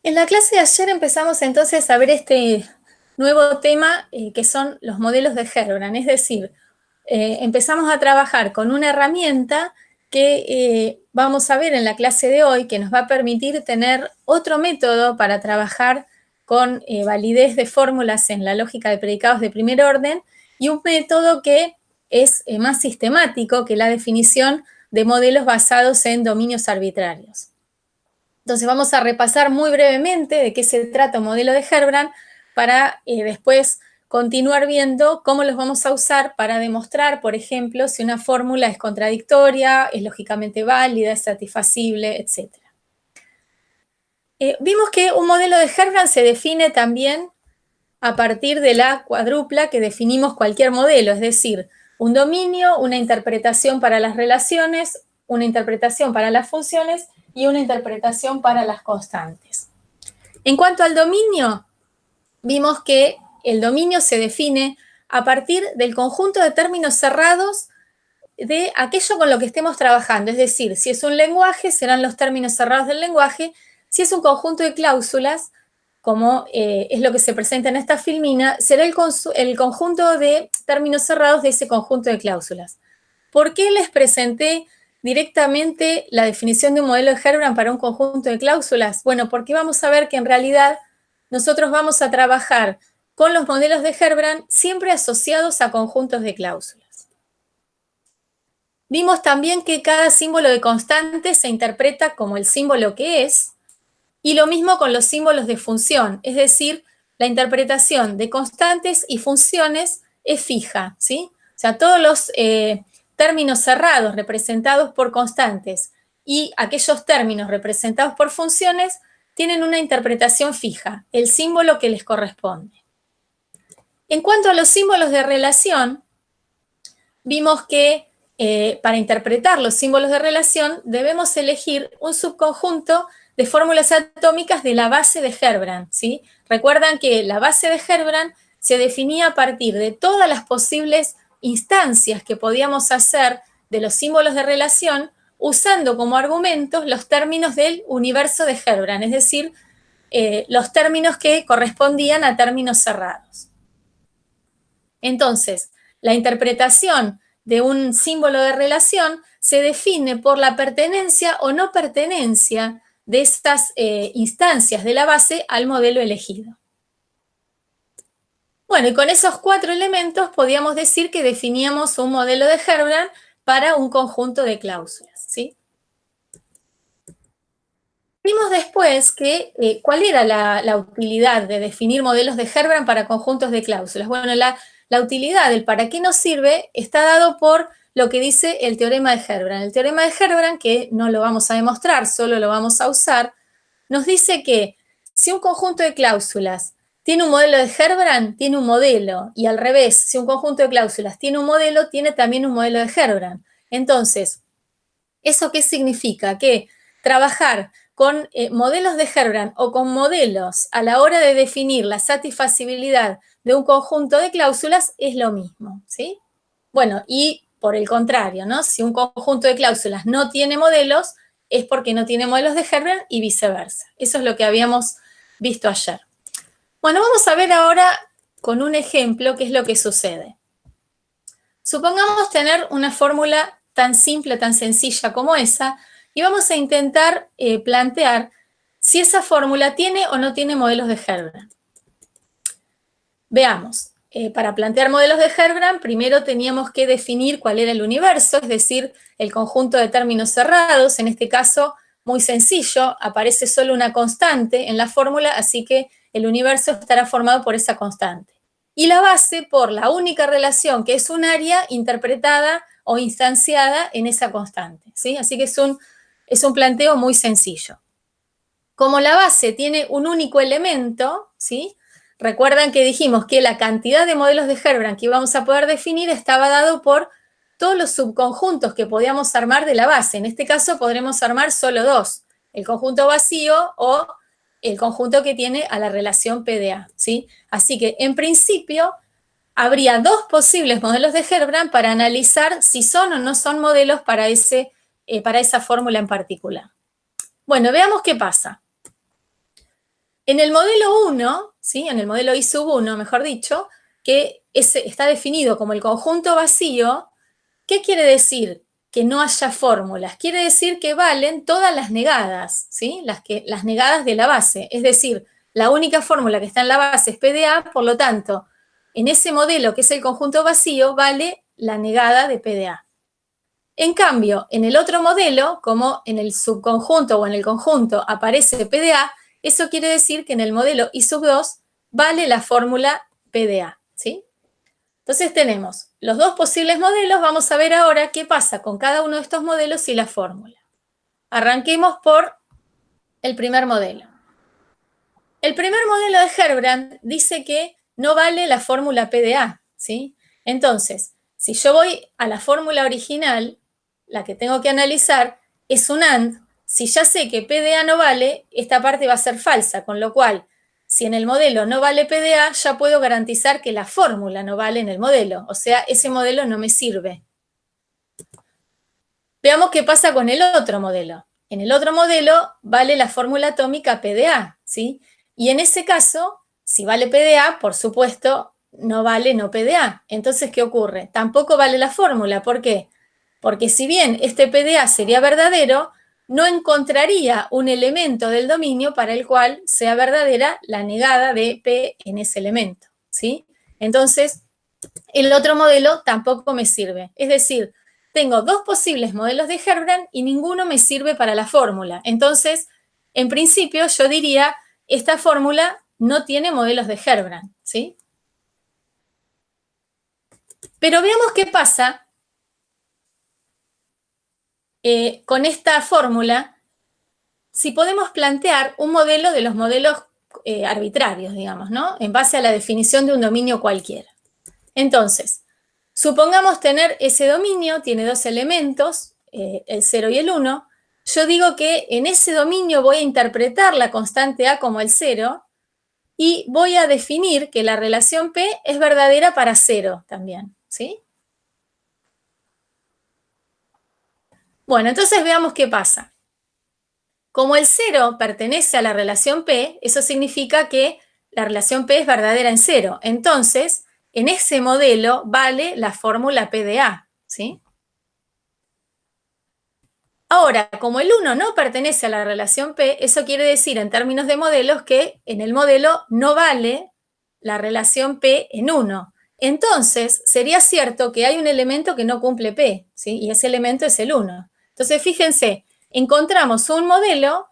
En la clase de ayer empezamos entonces a ver este nuevo tema que son los modelos de Herbrand, es decir, empezamos a trabajar con una herramienta que vamos a ver en la clase de hoy que nos va a permitir tener otro método para trabajar con validez de fórmulas en la lógica de predicados de primer orden y un método que es más sistemático que la definición de modelos basados en dominios arbitrarios. Entonces vamos a repasar muy brevemente de qué se trata un modelo de Herbrand para después continuar viendo cómo los vamos a usar para demostrar, por ejemplo, si una fórmula es contradictoria, es lógicamente válida, es satisfacible, etc. Vimos que un modelo de Herbrand se define también a partir de la cuádrupla que definimos cualquier modelo, es decir, un dominio, una interpretación para las relaciones, una interpretación para las funciones y una interpretación para las constantes. En cuanto al dominio, vimos que el dominio se define a partir del conjunto de términos cerrados de aquello con lo que estemos trabajando. Es decir, si es un lenguaje, serán los términos cerrados del lenguaje. Si es un conjunto de cláusulas, como es lo que se presenta en esta filmina, será el conjunto de términos cerrados de ese conjunto de cláusulas. ¿Por qué les presenté directamente la definición de un modelo de Herbrand para un conjunto de cláusulas? Bueno, porque vamos a ver que en realidad nosotros vamos a trabajar con los modelos de Herbrand siempre asociados a conjuntos de cláusulas. Vimos también que cada símbolo de constante se interpreta como el símbolo que es, y lo mismo con los símbolos de función, es decir, la interpretación de constantes y funciones es fija, ¿sí? O sea, todos los términos cerrados representados por constantes y aquellos términos representados por funciones tienen una interpretación fija, el símbolo que les corresponde. En cuanto a los símbolos de relación, vimos que para interpretar los símbolos de relación debemos elegir un subconjunto de fórmulas atómicas de la base de Herbrand, ¿sí? Recuerdan que la base de Herbrand se definía a partir de todas las posibles instancias que podíamos hacer de los símbolos de relación usando como argumentos los términos del universo de Herbrand, es decir, los términos que correspondían a términos cerrados. Entonces, la interpretación de un símbolo de relación se define por la pertenencia o no pertenencia de estas instancias de la base al modelo elegido. Bueno, y con esos 4 elementos podíamos decir que definíamos un modelo de Herbrand para un conjunto de cláusulas, ¿sí? Vimos después que, ¿cuál era la utilidad de definir modelos de Herbrand para conjuntos de cláusulas? Bueno, la utilidad, el para qué nos sirve, está dado por lo que dice el teorema de Herbrand. El teorema de Herbrand, que no lo vamos a demostrar, solo lo vamos a usar, nos dice que si un conjunto de cláusulas tiene un modelo de Herbrand, tiene un modelo, y al revés, si un conjunto de cláusulas tiene un modelo, tiene también un modelo de Herbrand. Entonces, ¿eso qué significa? Que trabajar con modelos de Herbrand o con modelos a la hora de definir la satisfacibilidad de un conjunto de cláusulas es lo mismo, ¿sí? Bueno, y por el contrario, ¿no? Si un conjunto de cláusulas no tiene modelos, es porque no tiene modelos de Herbrand y viceversa. Eso es lo que habíamos visto ayer. Bueno, vamos a ver ahora con un ejemplo qué es lo que sucede. Supongamos tener una fórmula tan simple, tan sencilla como esa, y vamos a intentar plantear si esa fórmula tiene o no tiene modelos de Herbrand. Veamos, para plantear modelos de Herbrand, primero teníamos que definir cuál era el universo, es decir, el conjunto de términos cerrados. En este caso, muy sencillo, aparece solo una constante en la fórmula, así que el universo estará formado por esa constante. Y la base por la única relación, que es un área interpretada o instanciada en esa constante, ¿sí? Así que es un planteo muy sencillo. Como la base tiene un único elemento, ¿sí? Recuerdan que dijimos que la cantidad de modelos de Herbrand que íbamos a poder definir estaba dado por todos los subconjuntos que podíamos armar de la base. En este caso podremos armar solo 2, el conjunto vacío o el conjunto que tiene a la relación PDA, ¿sí? Así que, en principio, habría 2 posibles modelos de Herbrand para analizar si son o no son modelos para esa fórmula en particular. Bueno, veamos qué pasa. En el modelo 1, ¿sí? En el modelo I sub 1, mejor dicho, que está definido como el conjunto vacío, ¿qué quiere decir? Que no haya fórmulas. Quiere decir que valen todas las negadas, ¿sí? Las negadas de la base. Es decir, la única fórmula que está en la base es PDA, por lo tanto, en ese modelo que es el conjunto vacío, vale la negada de PDA. En cambio, en el otro modelo, como en el subconjunto o en el conjunto aparece PDA, eso quiere decir que en el modelo I sub 2 vale la fórmula PDA, ¿sí? Entonces tenemos los dos posibles modelos, vamos a ver ahora qué pasa con cada uno de estos modelos y la fórmula. Arranquemos por el primer modelo. El primer modelo de Herbrand dice que no vale la fórmula PDA, ¿sí? Entonces, si yo voy a la fórmula original, la que tengo que analizar es un AND. Si ya sé que PDA no vale, esta parte va a ser falsa, con lo cual, si en el modelo no vale PDA, ya puedo garantizar que la fórmula no vale en el modelo, o sea, ese modelo no me sirve. Veamos qué pasa con el otro modelo. En el otro modelo vale la fórmula atómica PDA, ¿sí? Y en ese caso, si vale PDA, por supuesto, no vale no PDA. Entonces, ¿qué ocurre? Tampoco vale la fórmula. ¿Por qué? Porque si bien este PDA sería verdadero, no encontraría un elemento del dominio para el cual sea verdadera la negada de P en ese elemento, ¿sí? Entonces, el otro modelo tampoco me sirve. Es decir, tengo dos posibles modelos de Herbrand y ninguno me sirve para la fórmula. Entonces, en principio, yo diría, esta fórmula no tiene modelos de Herbrand, ¿sí? Pero veamos qué pasa con esta fórmula si podemos plantear un modelo de los modelos arbitrarios, digamos, ¿no? En base a la definición de un dominio cualquiera. Entonces, supongamos tener ese dominio, tiene dos elementos, el 0 y el 1. Yo digo que en ese dominio voy a interpretar la constante A como el 0 y voy a definir que la relación P es verdadera para 0 también, ¿sí? Bueno, entonces veamos qué pasa. Como el 0 pertenece a la relación P, eso significa que la relación P es verdadera en 0. Entonces, en ese modelo vale la fórmula P de A, ¿sí? Ahora, como el 1 no pertenece a la relación P, eso quiere decir en términos de modelos que en el modelo no vale la relación P en 1. Entonces, sería cierto que hay un elemento que no cumple P, ¿sí? Y ese elemento es el 1. Entonces, fíjense, encontramos un modelo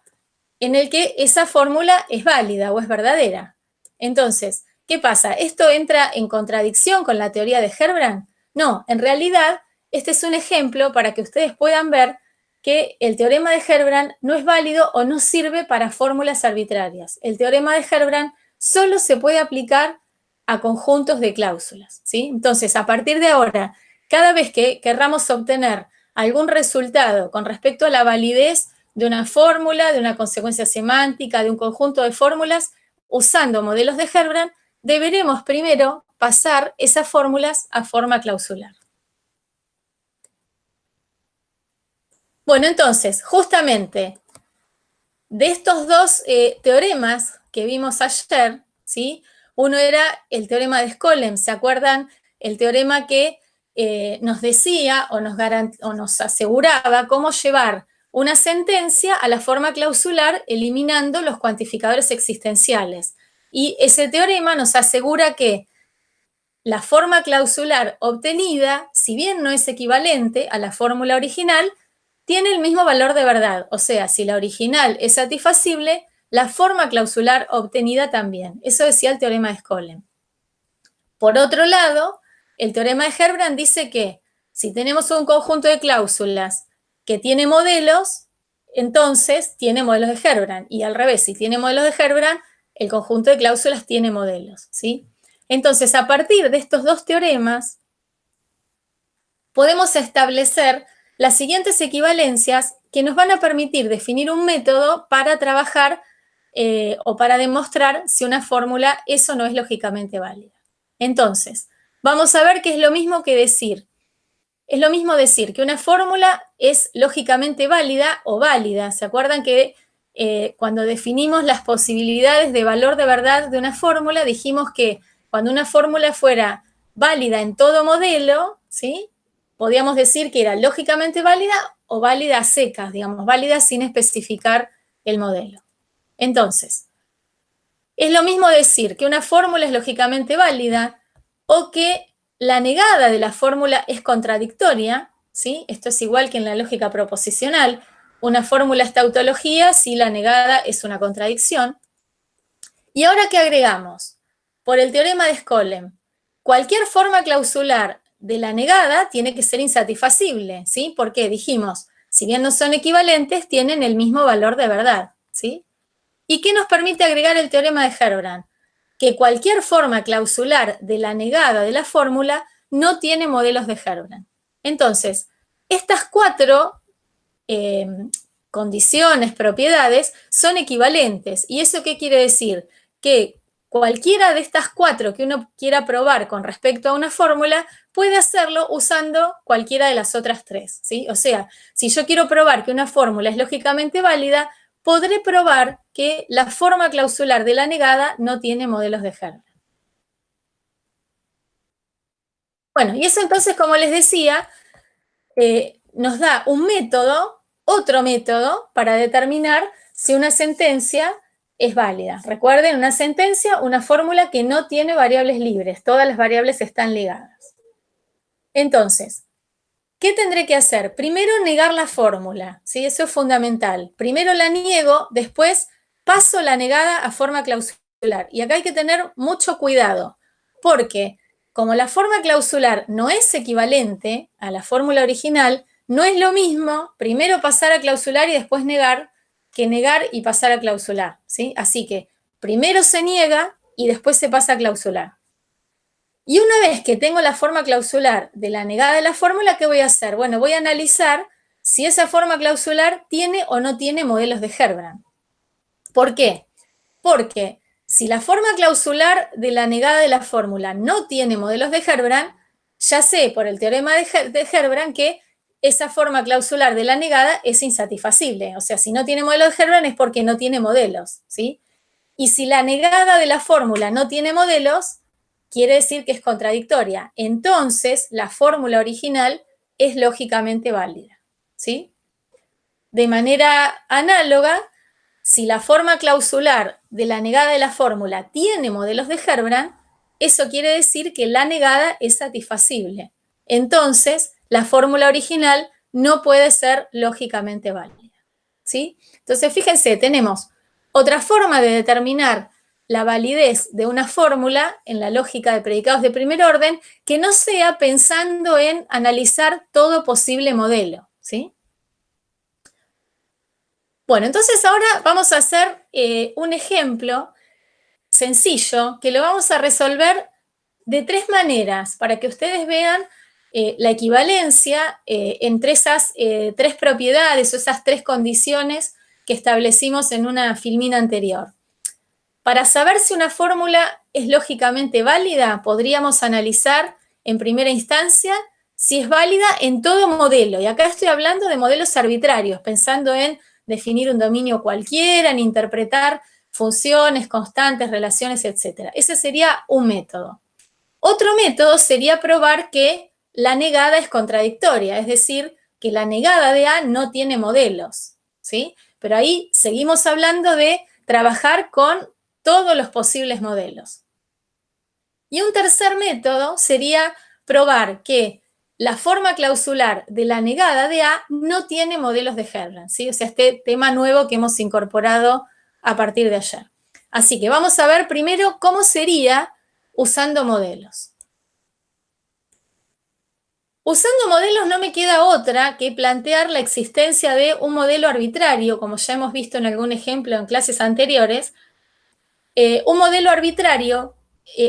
en el que esa fórmula es válida o es verdadera. Entonces, ¿qué pasa? ¿Esto entra en contradicción con la teoría de Herbrand? No, en realidad, este es un ejemplo para que ustedes puedan ver que el teorema de Herbrand no es válido o no sirve para fórmulas arbitrarias. El teorema de Herbrand solo se puede aplicar a conjuntos de cláusulas, ¿sí? Entonces, a partir de ahora, cada vez que querramos obtener algún resultado con respecto a la validez de una fórmula, de una consecuencia semántica, de un conjunto de fórmulas, usando modelos de Herbrand, deberemos primero pasar esas fórmulas a forma clausular. Bueno, entonces, justamente de estos dos teoremas que vimos ayer, ¿sí? Uno era el teorema de Skolem, ¿se acuerdan? El teorema que nos decía o nos aseguraba cómo llevar una sentencia a la forma clausular eliminando los cuantificadores existenciales. Y ese teorema nos asegura que la forma clausular obtenida, si bien no es equivalente a la fórmula original, tiene el mismo valor de verdad. O sea, si la original es satisfacible, la forma clausular obtenida también. Eso decía el teorema de Skolem. Por otro lado, el teorema de Herbrand dice que si tenemos un conjunto de cláusulas que tiene modelos, entonces tiene modelos de Herbrand. Y al revés, si tiene modelos de Herbrand, el conjunto de cláusulas tiene modelos, ¿sí? Entonces, a partir de estos dos teoremas, podemos establecer las siguientes equivalencias que nos van a permitir definir un método para trabajar o para demostrar si una fórmula es o no es lógicamente válida. Entonces, vamos a ver que es lo mismo que decir. Es lo mismo decir que una fórmula es lógicamente válida o válida. ¿Se acuerdan que cuando definimos las posibilidades de valor de verdad de una fórmula, dijimos que cuando una fórmula fuera válida en todo modelo, ¿sí? Podíamos decir que era lógicamente válida o válida a secas, digamos, válida sin especificar el modelo. Entonces, es lo mismo decir que una fórmula es lógicamente válida o que la negada de la fórmula es contradictoria, ¿sí? Esto es igual que en la lógica proposicional. Una fórmula es tautología si la negada es una contradicción. ¿Y ahora qué agregamos? Por el teorema de Skolem, cualquier forma clausular de la negada tiene que ser insatisfacible, ¿sí? Porque dijimos, si bien no son equivalentes, tienen el mismo valor de verdad, ¿sí? ¿Y qué nos permite agregar el teorema de Herbrand? Que cualquier forma clausular de la negada de la fórmula no tiene modelos de Herbrand. Entonces, estas cuatro condiciones, propiedades, son equivalentes. ¿Y eso qué quiere decir? Que cualquiera de estas cuatro que uno quiera probar con respecto a una fórmula, puede hacerlo usando cualquiera de las otras tres, ¿sí? O sea, si yo quiero probar que una fórmula es lógicamente válida, podré probar que la forma clausular de la negada no tiene modelos de Herbrand. Bueno, y eso entonces, como les decía, nos da un método, otro método, para determinar si una sentencia es válida. Recuerden, una sentencia, una fórmula que no tiene variables libres, todas las variables están ligadas. Entonces, ¿qué tendré que hacer? Primero negar la fórmula, ¿sí? Eso es fundamental. Primero la niego, después paso la negada a forma clausular. Y acá hay que tener mucho cuidado, porque como la forma clausular no es equivalente a la fórmula original, no es lo mismo primero pasar a clausular y después negar que negar y pasar a clausular, ¿sí? Así que primero se niega y después se pasa a clausular. Y una vez que tengo la forma clausular de la negada de la fórmula, ¿qué voy a hacer? Bueno, voy a analizar si esa forma clausular tiene o no tiene modelos de Herbrand. ¿Por qué? Porque si la forma clausular de la negada de la fórmula no tiene modelos de Herbrand, ya sé por el teorema de Herbrand que esa forma clausular de la negada es insatisfacible. O sea, si no tiene modelos de Herbrand es porque no tiene modelos, ¿sí? Y si la negada de la fórmula no tiene modelos, quiere decir que es contradictoria. Entonces, la fórmula original es lógicamente válida, ¿sí? De manera análoga, si la forma clausular de la negada de la fórmula tiene modelos de Herbrand, eso quiere decir que la negada es satisfacible. Entonces, la fórmula original no puede ser lógicamente válida, ¿sí? Entonces, fíjense, tenemos otra forma de determinar la validez de una fórmula en la lógica de predicados de primer orden que no sea pensando en analizar todo posible modelo, ¿sí? Bueno, entonces ahora vamos a hacer un ejemplo sencillo que lo vamos a resolver de tres maneras para que ustedes vean la equivalencia entre esas tres propiedades o esas tres condiciones que establecimos en una filmina anterior. Para saber si una fórmula es lógicamente válida, podríamos analizar en primera instancia si es válida en todo modelo. Y acá estoy hablando de modelos arbitrarios, pensando en definir un dominio cualquiera, en interpretar funciones, constantes, relaciones, etc. Ese sería un método. Otro método sería probar que la negada es contradictoria, es decir, que la negada de A no tiene modelos, ¿sí? Pero ahí seguimos hablando de trabajar con todos los posibles modelos. Y un tercer método sería probar que la forma clausular de la negada de A no tiene modelos de Herbrand, ¿sí? O sea, este tema nuevo que hemos incorporado a partir de ayer. Así que vamos a ver primero cómo sería usando modelos. Usando modelos no me queda otra que plantear la existencia de un modelo arbitrario, como ya hemos visto en algún ejemplo en clases anteriores, un modelo arbitrario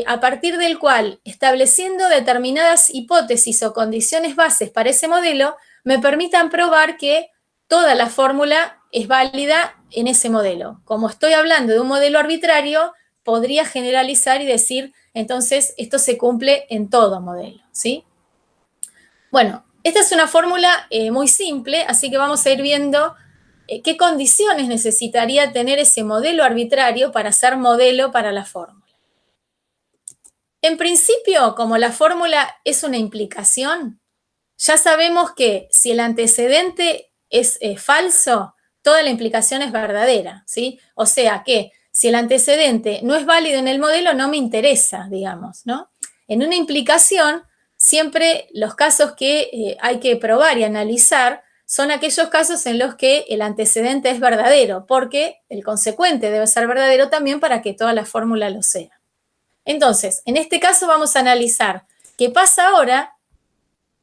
a partir del cual, estableciendo determinadas hipótesis o condiciones bases para ese modelo, me permitan probar que toda la fórmula es válida en ese modelo. Como estoy hablando de un modelo arbitrario, podría generalizar y decir, entonces, esto se cumple en todo modelo, ¿sí? Bueno, esta es una fórmula muy simple, así que vamos a ir viendo qué condiciones necesitaría tener ese modelo arbitrario para ser modelo para la fórmula. En principio, como la fórmula es una implicación, ya sabemos que si el antecedente es falso, toda la implicación es verdadera, ¿sí? O sea que si el antecedente no es válido en el modelo, no me interesa, digamos, ¿no? En una implicación, siempre los casos que hay que probar y analizar son aquellos casos en los que el antecedente es verdadero, porque el consecuente debe ser verdadero también para que toda la fórmula lo sea. Entonces, en este caso vamos a analizar qué pasa ahora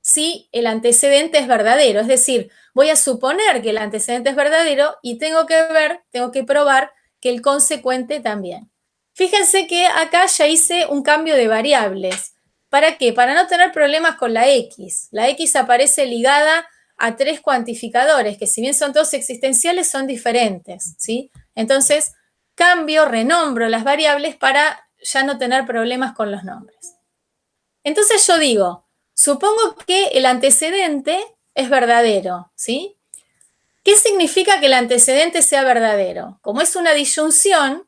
si el antecedente es verdadero. Es decir, voy a suponer que el antecedente es verdadero y tengo que probar que el consecuente también. Fíjense que acá ya hice un cambio de variables. ¿Para qué? Para no tener problemas con la X. La X aparece ligada a 3 cuantificadores, que si bien son todos existenciales, son diferentes, ¿sí? Entonces, renombro las variables para ya no tener problemas con los nombres. Entonces yo digo, supongo que el antecedente es verdadero, ¿sí? ¿Qué significa que el antecedente sea verdadero? Como es una disyunción,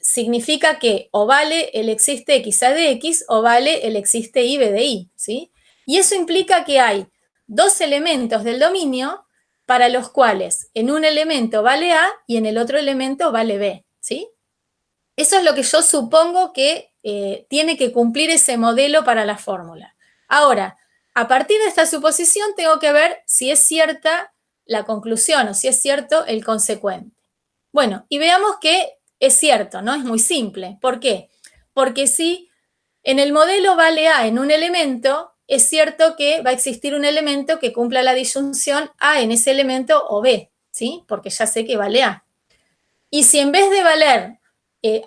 significa que o vale el existe x a de x o vale el existe y b de y, ¿sí? Y eso implica que hay dos elementos del dominio para los cuales en un elemento vale a y en el otro elemento vale b, ¿sí? Eso es lo que yo supongo que tiene que cumplir ese modelo para la fórmula. Ahora, a partir de esta suposición tengo que ver si es cierta la conclusión o si es cierto el consecuente. Bueno, y veamos que es cierto, ¿no? Es muy simple. ¿Por qué? Porque si en el modelo vale A en un elemento, es cierto que va a existir un elemento que cumpla la disyunción A en ese elemento o B, ¿sí? Porque ya sé que vale A. Y si en vez de valer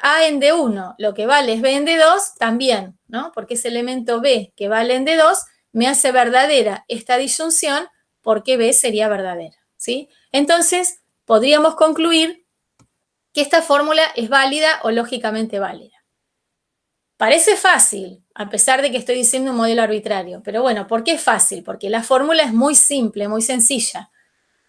A en D1 lo que vale es B en D2, también, ¿no? Porque ese elemento B que vale en D2 me hace verdadera esta disyunción porque B sería verdadera, ¿sí? Entonces, podríamos concluir que esta fórmula es válida o lógicamente válida. Parece fácil, a pesar de que estoy diciendo un modelo arbitrario, pero bueno, ¿por qué es fácil? Porque la fórmula es muy simple, muy sencilla.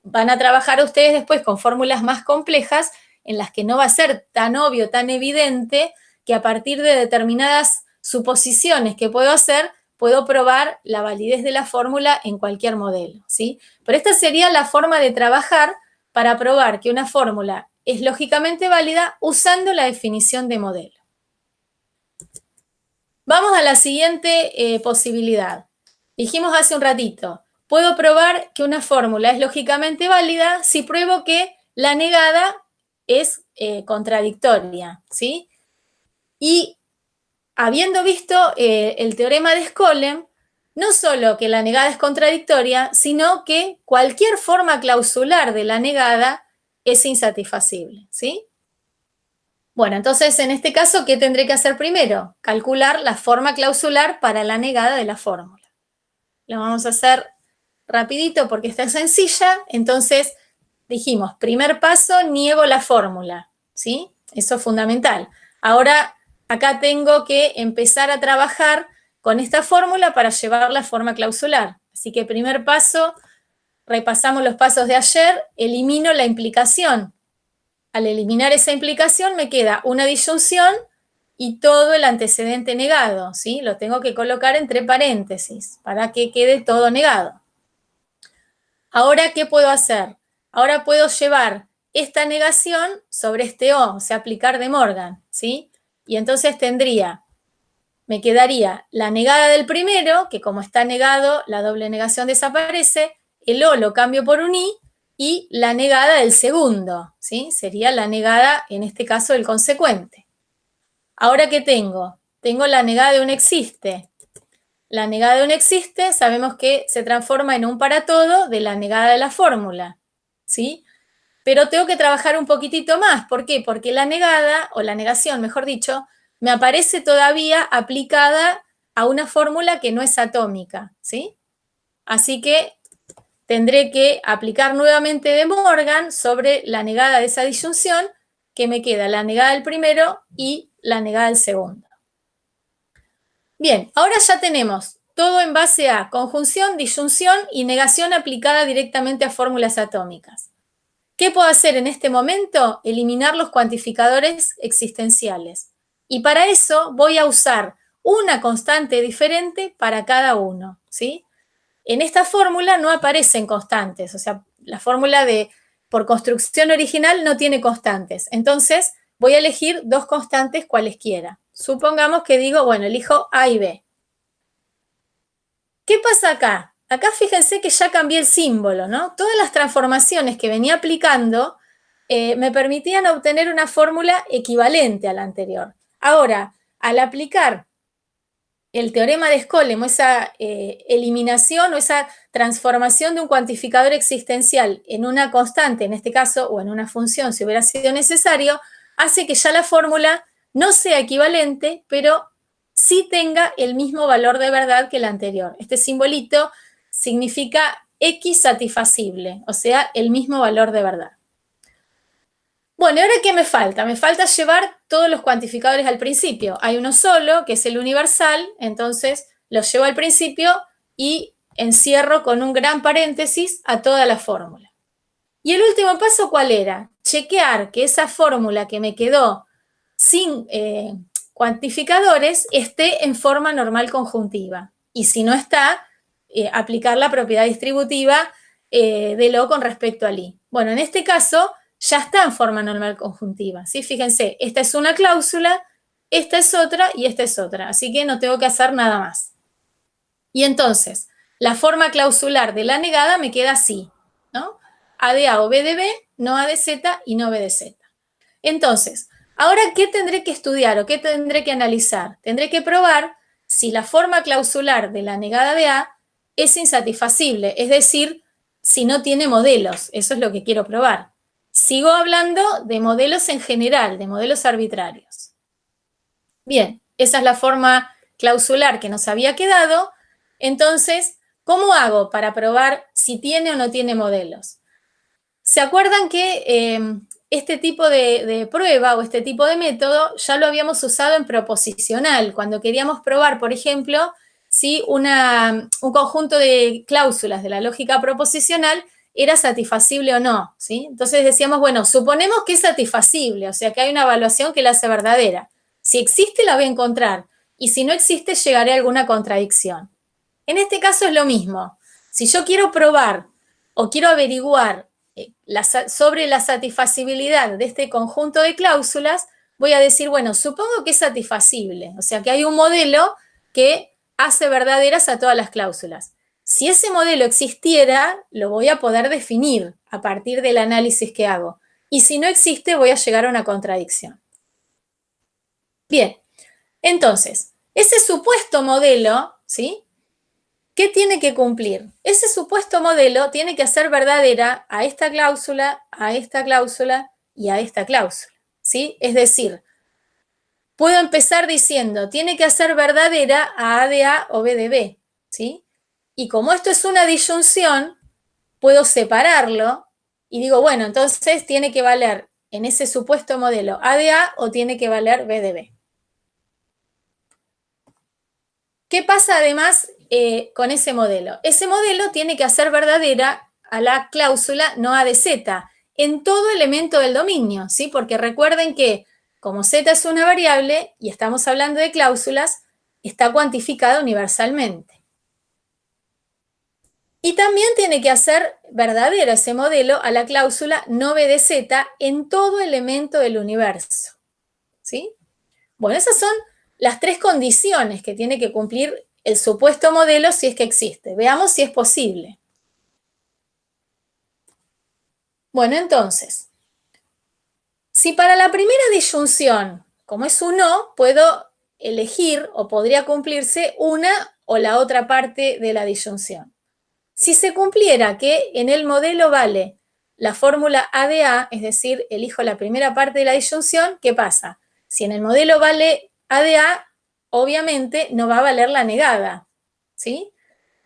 Van a trabajar ustedes después con fórmulas más complejas en las que no va a ser tan obvio, tan evidente, que a partir de determinadas suposiciones que puedo hacer, puedo probar la validez de la fórmula en cualquier modelo, ¿sí? Pero esta sería la forma de trabajar para probar que una fórmula es lógicamente válida usando la definición de modelo. Vamos a la siguiente posibilidad. Dijimos hace un ratito, puedo probar que una fórmula es lógicamente válida si pruebo que la negada es contradictoria, ¿sí? Y habiendo visto el teorema de Skolem, no solo que la negada es contradictoria, sino que cualquier forma clausular de la negada es insatisfacible, ¿sí? Bueno, entonces en este caso, ¿qué tendré que hacer primero? Calcular la forma clausular para la negada de la fórmula. Lo vamos a hacer rapidito porque está sencilla. Entonces dijimos, primer paso, niego la fórmula, ¿sí? Eso es fundamental. Ahora acá tengo que empezar a trabajar con esta fórmula para llevar la forma clausular. Así que primer paso, repasamos los pasos de ayer, elimino la implicación. Al eliminar esa implicación me queda una disyunción y todo el antecedente negado, ¿sí? Lo tengo que colocar entre paréntesis para que quede todo negado. Ahora, ¿qué puedo hacer? Ahora puedo llevar esta negación sobre este O, o sea, aplicar De Morgan, ¿sí? Y entonces me quedaría la negada del primero, que como está negado, la doble negación desaparece, el O lo cambio por un I, y la negada del segundo, ¿sí? Sería la negada, en este caso, del consecuente. Ahora, ¿qué tengo? Tengo la negada de un existe. La negada de un existe, sabemos que se transforma en un para todo de la negada de la fórmula, ¿sí? Pero tengo que trabajar un poquitito más. ¿Por qué? Porque la negada, o la negación, mejor dicho, me aparece todavía aplicada a una fórmula que no es atómica, ¿sí? Así que tendré que aplicar nuevamente De Morgan sobre la negada de esa disyunción, que me queda la negada del primero y la negada del segundo. Bien, ahora ya tenemos todo en base a conjunción, disyunción y negación aplicada directamente a fórmulas atómicas. ¿Qué puedo hacer en este momento? Eliminar los cuantificadores existenciales. Y para eso voy a usar una constante diferente para cada uno, ¿sí? En esta fórmula no aparecen constantes, o sea, la fórmula por construcción original no tiene constantes. Entonces, voy a elegir dos constantes cualesquiera. Supongamos que digo, bueno, elijo A y B. ¿Qué pasa acá? Acá fíjense que ya cambié el símbolo, ¿no? Todas las transformaciones que venía aplicando me permitían obtener una fórmula equivalente a la anterior. Ahora, al aplicar el teorema de Skolem, o esa eliminación o esa transformación de un cuantificador existencial en una constante, en este caso, o en una función, si hubiera sido necesario, hace que ya la fórmula no sea equivalente, pero sí tenga el mismo valor de verdad que la anterior. Este simbolito significa X satisfacible, o sea, el mismo valor de verdad. Bueno, ¿y ahora qué me falta? Me falta llevar todos los cuantificadores al principio. Hay uno solo, que es el universal, entonces los llevo al principio y encierro con un gran paréntesis a toda la fórmula. Y el último paso, ¿cuál era? Chequear que esa fórmula que me quedó sin cuantificadores esté en forma normal conjuntiva. Y si no está, aplicar la propiedad distributiva de lo con respecto al i. Bueno, en este caso ya está en forma normal conjuntiva, ¿sí? Fíjense, esta es una cláusula, esta es otra y esta es otra, así que no tengo que hacer nada más. Y entonces, la forma clausular de la negada me queda así, ¿no? A de A o B de B, no A de Z y no B de Z. Entonces, ahora, ¿qué tendré que estudiar o qué tendré que analizar? Tendré que probar si la forma clausular de la negada de A es insatisfacible, es decir, si no tiene modelos. Eso es lo que quiero probar. Sigo hablando de modelos en general, de modelos arbitrarios. Bien, esa es la forma clausular que nos había quedado. Entonces, ¿cómo hago para probar si tiene o no tiene modelos? ¿Se acuerdan que este tipo de prueba o este tipo de método ya lo habíamos usado en proposicional, cuando queríamos probar, por ejemplo, si un conjunto de cláusulas de la lógica proposicional era satisfacible o no, ¿sí? Entonces decíamos, bueno, suponemos que es satisfacible, o sea que hay una evaluación que la hace verdadera. Si existe, la voy a encontrar, y si no existe, llegaré a alguna contradicción. En este caso es lo mismo. Si yo quiero probar o quiero averiguar sobre la satisfacibilidad de este conjunto de cláusulas, voy a decir, bueno, supongo que es satisfacible, o sea que hay un modelo que hace verdaderas a todas las cláusulas. Si ese modelo existiera, lo voy a poder definir a partir del análisis que hago. Y si no existe, voy a llegar a una contradicción. Bien, entonces, ese supuesto modelo, ¿sí? ¿Qué tiene que cumplir? Ese supuesto modelo tiene que hacer verdadera a esta cláusula y a esta cláusula, ¿sí? Es decir, puedo empezar diciendo, tiene que hacer verdadera a de A o B de B, ¿sí? Y como esto es una disyunción, puedo separarlo y digo, bueno, entonces tiene que valer en ese supuesto modelo A de A o tiene que valer B de B. ¿Qué pasa además con ese modelo? Ese modelo tiene que hacer verdadera a la cláusula no A de Z en todo elemento del dominio, ¿sí? Porque recuerden que como Z es una variable y estamos hablando de cláusulas, está cuantificada universalmente. Y también tiene que hacer verdadera ese modelo a la cláusula no B de Z en todo elemento del universo, ¿sí? Bueno, esas son las tres condiciones que tiene que cumplir el supuesto modelo si es que existe. Veamos si es posible. Bueno, entonces, si para la primera disyunción, como es un no, puedo elegir o podría cumplirse una o la otra parte de la disyunción. Si se cumpliera que en el modelo vale la fórmula A de A, es decir, elijo la primera parte de la disyunción, ¿qué pasa? Si en el modelo vale A de A, obviamente no va a valer la negada, ¿sí?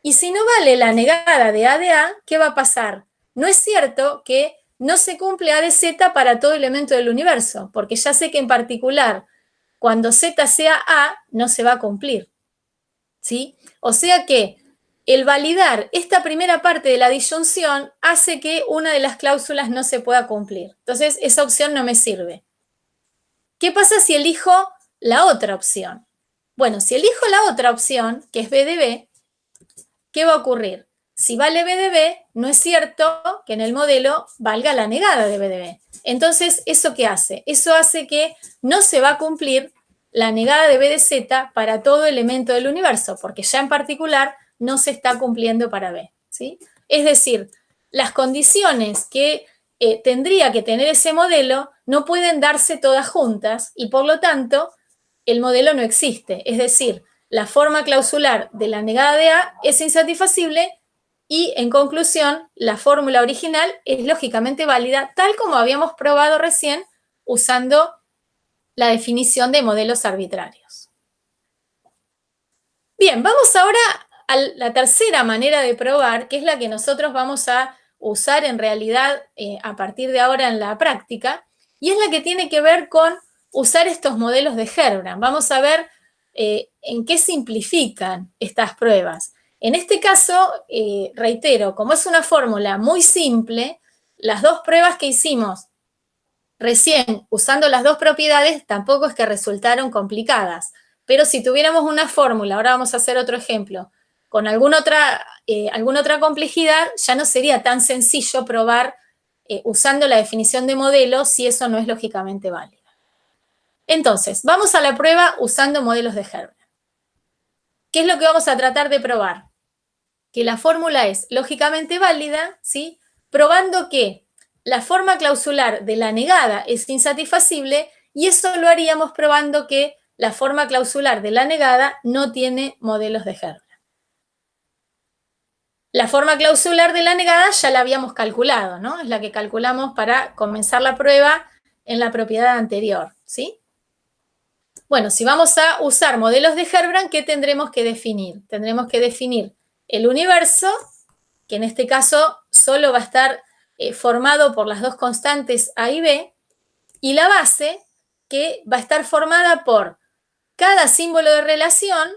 Y si no vale la negada de A de A, ¿qué va a pasar? No es cierto que no se cumple A de Z para todo elemento del universo, porque ya sé que en particular, cuando Z sea A, no se va a cumplir, ¿sí? O sea que el validar esta primera parte de la disyunción hace que una de las cláusulas no se pueda cumplir. Entonces, esa opción no me sirve. ¿Qué pasa si elijo la otra opción? Bueno, si elijo la otra opción, que es B de B, ¿qué va a ocurrir? Si vale B de B, no es cierto que en el modelo valga la negada de B de B. Entonces, ¿eso qué hace? Eso hace que no se va a cumplir la negada de B de Z para todo elemento del universo, porque ya en particular no se está cumpliendo para B, ¿sí? Es decir, las condiciones que tendría que tener ese modelo no pueden darse todas juntas y por lo tanto el modelo no existe. Es decir, la forma clausular de la negada de A es insatisfacible y, en conclusión, la fórmula original es lógicamente válida, tal como habíamos probado recién usando la definición de modelos arbitrarios. Bien, vamos ahora a la tercera manera de probar, que es la que nosotros vamos a usar en realidad a partir de ahora en la práctica, y es la que tiene que ver con usar estos modelos de Herbrand. Vamos a ver en qué simplifican estas pruebas. En este caso, reitero, como es una fórmula muy simple, las dos pruebas que hicimos recién usando las dos propiedades tampoco es que resultaron complicadas, pero si tuviéramos una fórmula, ahora vamos a hacer otro ejemplo, con alguna otra complejidad, ya no sería tan sencillo probar usando la definición de modelo si eso no es lógicamente válido. Entonces, vamos a la prueba usando modelos de Herbrand. ¿Qué es lo que vamos a tratar de probar? Que la fórmula es lógicamente válida, ¿sí? Probando que la forma clausular de la negada es insatisfacible y eso lo haríamos probando que la forma clausular de la negada no tiene modelos de Herbrand. La forma clausular de la negada ya la habíamos calculado, ¿no? Es la que calculamos para comenzar la prueba en la propiedad anterior, ¿sí? Bueno, si vamos a usar modelos de Herbrand, ¿qué tendremos que definir? Tendremos que definir el universo, que en este caso solo va a estar formado por las dos constantes A y B, y la base, que va a estar formada por cada símbolo de relación,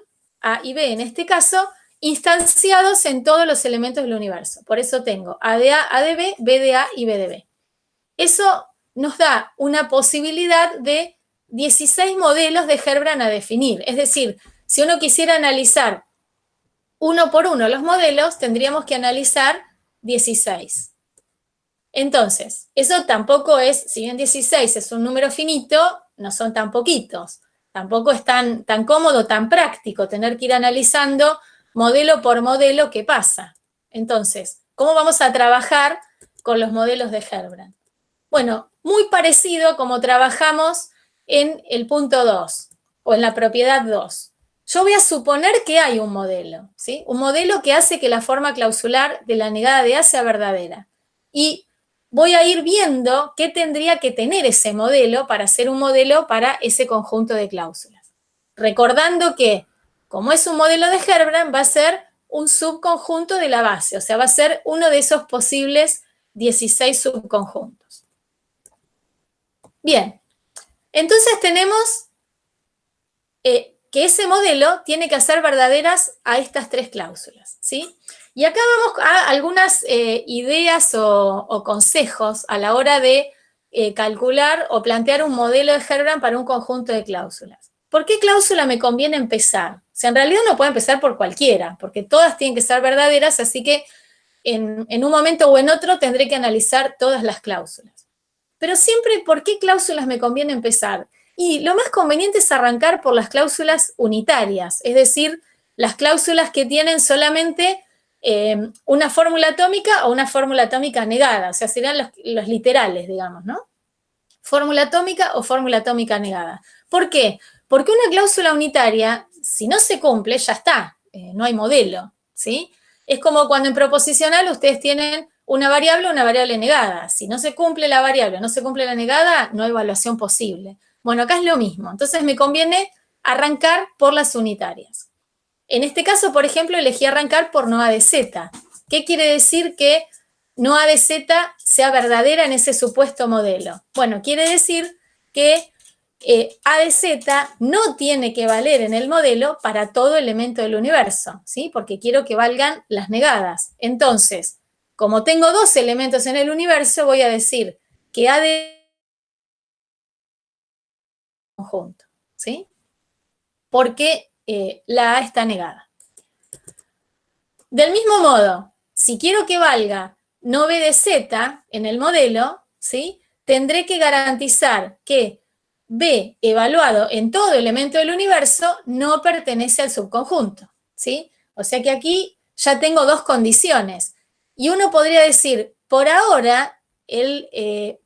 A y B en este caso, instanciados en todos los elementos del universo. Por eso tengo A de A, A de B, B de A y B de B. Eso nos da una posibilidad de 16 modelos de Herbrand a definir. Es decir, si uno quisiera analizar uno por uno los modelos, tendríamos que analizar 16. Entonces, eso tampoco es, si bien 16 es un número finito, no son tan poquitos. Tampoco es tan cómodo, tan práctico tener que ir analizando modelo por modelo qué pasa. Entonces, ¿cómo vamos a trabajar con los modelos de Herbrand? Bueno, muy parecido como trabajamos en el punto 2 o en la propiedad 2. Yo voy a suponer que hay un modelo, ¿sí? Un modelo que hace que la forma clausular de la negada de A sea verdadera. Y voy a ir viendo qué tendría que tener ese modelo para ser un modelo para ese conjunto de cláusulas. Recordando que, como es un modelo de Herbrand, va a ser un subconjunto de la base, o sea, va a ser uno de esos posibles 16 subconjuntos. Bien, entonces tenemos que ese modelo tiene que hacer verdaderas a estas tres cláusulas, ¿sí? Y acá vamos a algunas ideas o consejos a la hora de calcular o plantear un modelo de Herbrand para un conjunto de cláusulas. ¿Por qué cláusula me conviene empezar? O sea, en realidad uno puede empezar por cualquiera, porque todas tienen que ser verdaderas, así que en un momento o en otro tendré que analizar todas las cláusulas. Pero siempre, ¿por qué cláusulas me conviene empezar? Y lo más conveniente es arrancar por las cláusulas unitarias, es decir, las cláusulas que tienen solamente una fórmula atómica o una fórmula atómica negada, o sea, serían los literales, digamos, ¿no? Fórmula atómica o fórmula atómica negada. ¿Por qué? Porque una cláusula unitaria, si no se cumple, ya está, no hay modelo, ¿sí? Es como cuando en proposicional ustedes tienen una variable negada. Si no se cumple la variable, no se cumple la negada, no hay evaluación posible. Bueno, acá es lo mismo. Entonces me conviene arrancar por las unitarias. En este caso, por ejemplo, elegí arrancar por no A de Z. ¿Qué quiere decir que no A de Z sea verdadera en ese supuesto modelo? Bueno, quiere decir que A de Z no tiene que valer en el modelo para todo elemento del universo, ¿sí? Porque quiero que valgan las negadas. Entonces, como tengo dos elementos en el universo, voy a decir que A de conjunto, ¿sí? Porque la A está negada. Del mismo modo, si quiero que valga no B de Z en el modelo, ¿sí? Tendré que garantizar que B evaluado en todo elemento del universo no pertenece al subconjunto, ¿sí? O sea que aquí ya tengo dos condiciones. Y uno podría decir, por ahora, el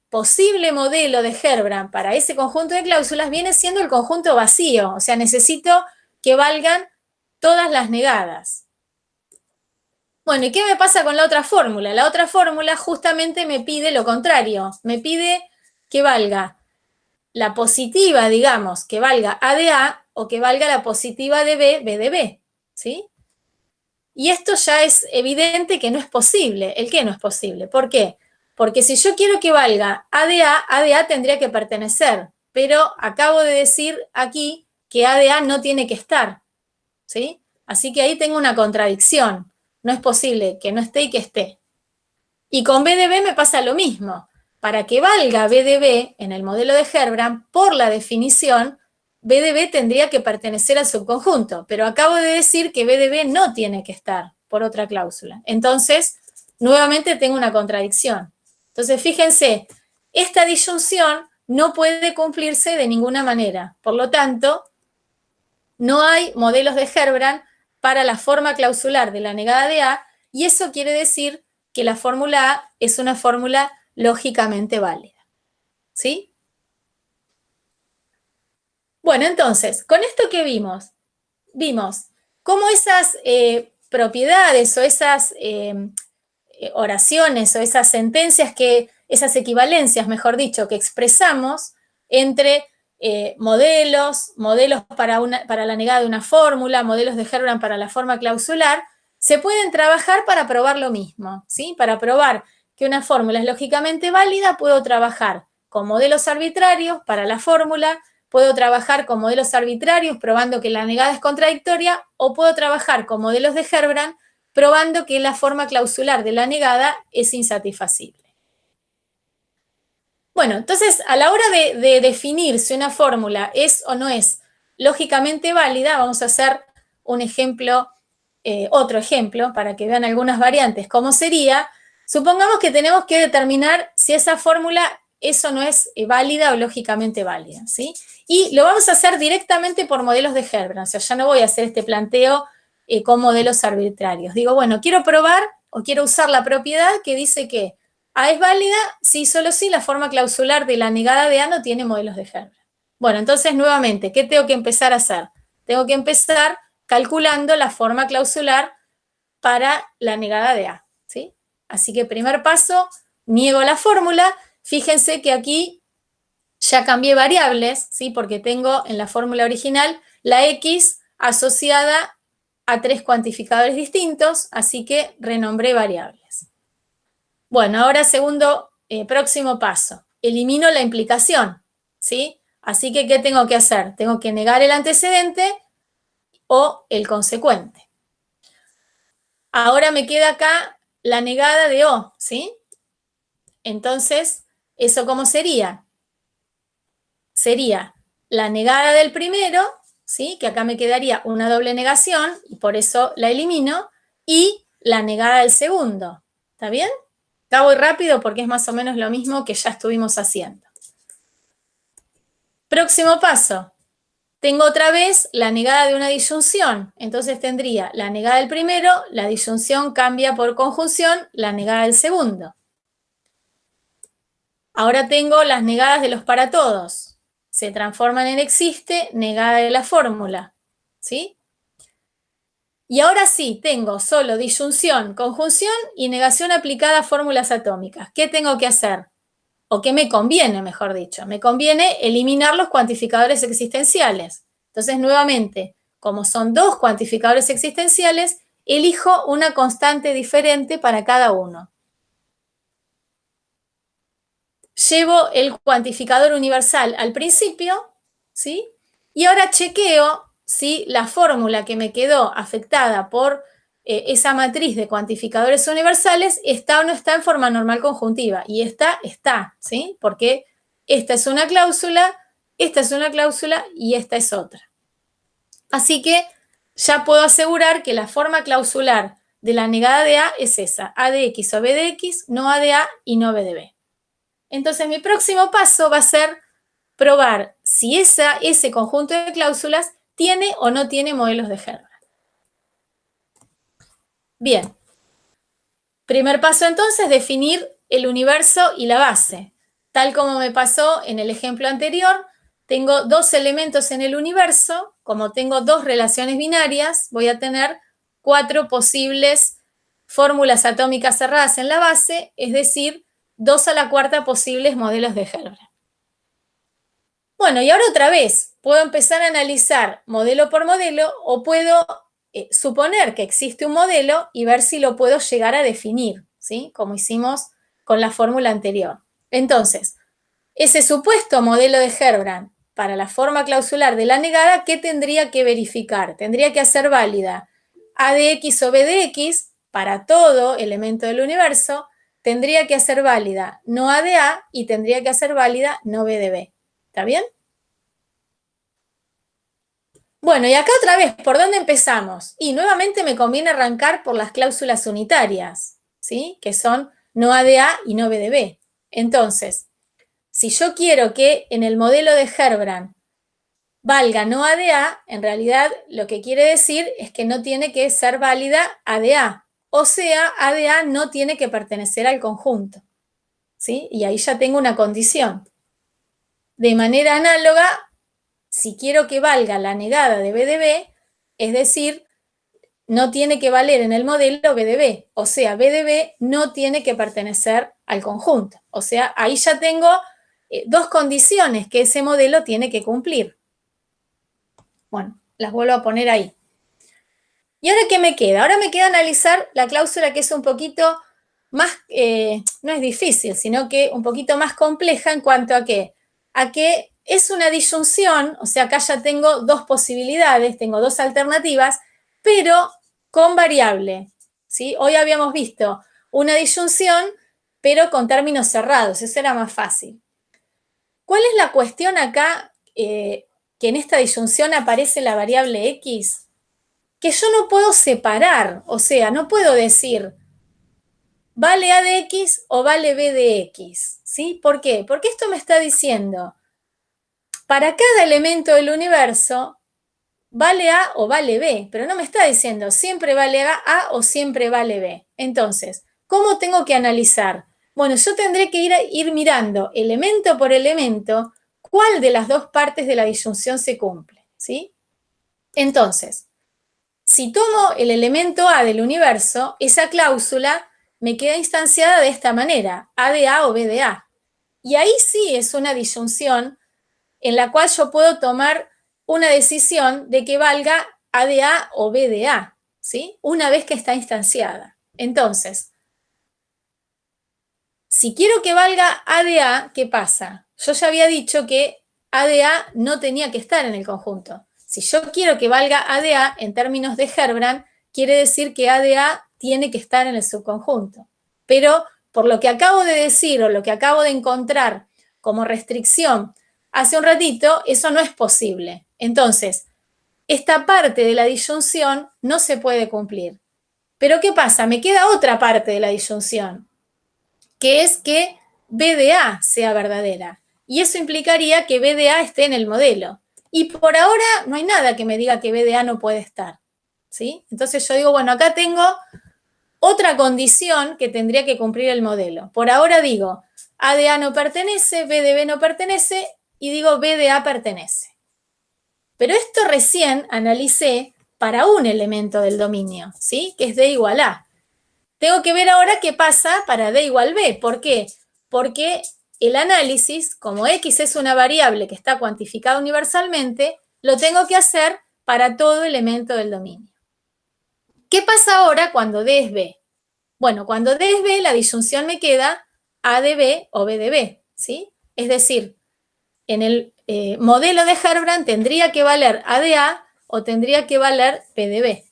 posible modelo de Herbrand para ese conjunto de cláusulas viene siendo el conjunto vacío, o sea, necesito que valgan todas las negadas. Bueno, ¿y qué me pasa con la otra fórmula? La otra fórmula justamente me pide lo contrario, me pide que valga la positiva, digamos, que valga A de A o que valga la positiva de B, B de B, ¿sí? Y esto ya es evidente que no es posible. ¿El qué no es posible? ¿Por qué? Porque si yo quiero que valga A de A tendría que pertenecer, pero acabo de decir aquí que A de A no tiene que estar, ¿sí? Así que ahí tengo una contradicción. No es posible que no esté y que esté. Y con B de B me pasa lo mismo. Para que valga B de B en el modelo de Herbrand, por la definición, B de B tendría que pertenecer al subconjunto, pero acabo de decir que B de B no tiene que estar por otra cláusula. Entonces, nuevamente tengo una contradicción. Entonces, fíjense, esta disyunción no puede cumplirse de ninguna manera. Por lo tanto, no hay modelos de Herbrand para la forma clausular de la negada de A, y eso quiere decir que la fórmula A es una fórmula lógicamente válida. ¿Sí? Bueno, entonces, con esto que vimos cómo esas propiedades o esas oraciones o esas sentencias esas equivalencias, mejor dicho, que expresamos entre modelos para la negada de una fórmula, modelos de Herbrand para la forma clausular, se pueden trabajar para probar lo mismo, ¿sí? Para probar que una fórmula es lógicamente válida, puedo trabajar con modelos arbitrarios para la fórmula, puedo trabajar con modelos arbitrarios probando que la negada es contradictoria, o puedo trabajar con modelos de Herbrand probando que la forma clausular de la negada es insatisfacible. Bueno, entonces a la hora de definir si una fórmula es o no es lógicamente válida, vamos a hacer un ejemplo, otro ejemplo, para que vean algunas variantes. ¿Cómo sería? Supongamos que tenemos que determinar si esa fórmula es o no es válida o lógicamente válida, ¿sí? Y lo vamos a hacer directamente por modelos de Herbrand, o sea, ya no voy a hacer este planteo con modelos arbitrarios. Digo, bueno, quiero probar o quiero usar la propiedad que dice que A es válida si solo si la forma clausular de la negada de A no tiene modelos de Herbrand. Bueno, entonces nuevamente, ¿qué tengo que empezar a hacer? Tengo que empezar calculando la forma clausular para la negada de A, ¿sí? Así que primer paso, niego la fórmula. Fíjense que aquí ya cambié variables, ¿sí? Porque tengo en la fórmula original la X asociada a tres cuantificadores distintos, así que renombré variables. Bueno, ahora próximo paso, elimino la implicación, ¿sí? Así que, ¿qué tengo que hacer? Tengo que negar el antecedente o el consecuente. Ahora me queda acá la negada de O, ¿sí? Entonces, ¿eso cómo sería? Sería la negada del primero, ¿sí? Que acá me quedaría una doble negación, y por eso la elimino, y la negada del segundo. ¿Está bien? Acá voy rápido porque es más o menos lo mismo que ya estuvimos haciendo. Próximo paso. Tengo otra vez la negada de una disyunción. Entonces tendría la negada del primero, la disyunción cambia por conjunción, la negada del segundo. Ahora tengo las negadas de los para todos. Se transforman en existe, negada de la fórmula. ¿Sí? Y ahora sí, tengo solo disyunción, conjunción y negación aplicada a fórmulas atómicas. ¿Qué tengo que hacer? O qué me conviene, mejor dicho. Me conviene eliminar los cuantificadores existenciales. Entonces, nuevamente, como son dos cuantificadores existenciales, elijo una constante diferente para cada uno. Llevo el cuantificador universal al principio, ¿sí? Y ahora chequeo si la fórmula que me quedó afectada por esa matriz de cuantificadores universales está o no está en forma normal conjuntiva. Y está, ¿sí? Porque esta es una cláusula y esta es otra. Así que ya puedo asegurar que la forma clausular de la negada de A es esa, A de X o B de X, no A de A y no B de B. Entonces mi próximo paso va a ser probar si ese conjunto de cláusulas tiene o no tiene modelos de Hermann. Bien, primer paso entonces, definir el universo y la base. Tal como me pasó en el ejemplo anterior, tengo dos elementos en el universo, como tengo dos relaciones binarias, voy a tener 4 posibles fórmulas atómicas cerradas en la base, es decir, 2 a la cuarta posibles modelos de Hermann. Bueno, y ahora otra vez, puedo empezar a analizar modelo por modelo o puedo suponer que existe un modelo y ver si lo puedo llegar a definir, ¿sí? Como hicimos con la fórmula anterior. Entonces, ese supuesto modelo de Herbrand para la forma clausular de la negada, ¿qué tendría que verificar? Tendría que hacer válida A de X o B de X para todo elemento del universo, tendría que hacer válida no A de A y tendría que hacer válida no B de B. ¿Está bien? Bueno, y acá otra vez, ¿por dónde empezamos? Y nuevamente me conviene arrancar por las cláusulas unitarias, ¿sí? Que son no A de A y no B de B. Entonces, si yo quiero que en el modelo de Herbrand valga no A de A, en realidad lo que quiere decir es que no tiene que ser válida A de A. O sea, A de A no tiene que pertenecer al conjunto, ¿sí? Y ahí ya tengo una condición. De manera análoga, si quiero que valga la negada de B de B, es decir, no tiene que valer en el modelo B de B, o sea, B de B no tiene que pertenecer al conjunto. O sea, ahí ya tengo dos condiciones que ese modelo tiene que cumplir. Bueno, las vuelvo a poner ahí. ¿Y ahora qué me queda? Ahora me queda analizar la cláusula que es un poquito más, no es difícil, sino que un poquito más compleja en cuanto a que es una disyunción, o sea, acá ya tengo dos posibilidades, tengo dos alternativas, pero con variable, ¿sí? Hoy habíamos visto una disyunción, pero con términos cerrados, eso era más fácil. ¿Cuál es la cuestión acá que en esta disyunción aparece la variable X? Que yo no puedo separar, o sea, no puedo decir vale A de X o vale B de X, ¿sí? ¿Por qué? Porque esto me está diciendo, para cada elemento del universo, vale A o vale B, pero no me está diciendo siempre vale A o siempre vale B. Entonces, ¿cómo tengo que analizar? Bueno, yo tendré que ir mirando elemento por elemento cuál de las dos partes de la disyunción se cumple, ¿sí? Entonces, si tomo el elemento A del universo, esa cláusula me queda instanciada de esta manera, A de A o B de A. Y ahí sí es una disyunción en la cual yo puedo tomar una decisión de que valga A de A o B de A, ¿sí? Una vez que está instanciada. Entonces, si quiero que valga A de A, ¿qué pasa? Yo ya había dicho que A de A no tenía que estar en el conjunto. Si yo quiero que valga A de A en términos de Herbrand, quiere decir que A de A tiene que estar en el subconjunto. Pero por lo que acabo de decir o lo que acabo de encontrar como restricción hace un ratito, eso no es posible. Entonces, esta parte de la disyunción no se puede cumplir. Pero ¿qué pasa? Me queda otra parte de la disyunción, que es que B de A sea verdadera. Y eso implicaría que B de A esté en el modelo. Y por ahora no hay nada que me diga que B de A no puede estar, ¿sí? Entonces yo digo, bueno, acá tengo otra condición que tendría que cumplir el modelo. Por ahora digo, A de A no pertenece, B de B no pertenece, y digo B de A pertenece. Pero esto recién analicé para un elemento del dominio, ¿sí? Que es D igual A. Tengo que ver ahora qué pasa para D igual B. ¿Por qué? Porque el análisis, como X es una variable que está cuantificada universalmente, lo tengo que hacer para todo elemento del dominio. ¿Qué pasa ahora cuando D es B? Bueno, cuando D es B, la disyunción me queda A de B o B de B, ¿sí? Es decir, en el modelo de Herbrand tendría que valer A de A o tendría que valer P de B.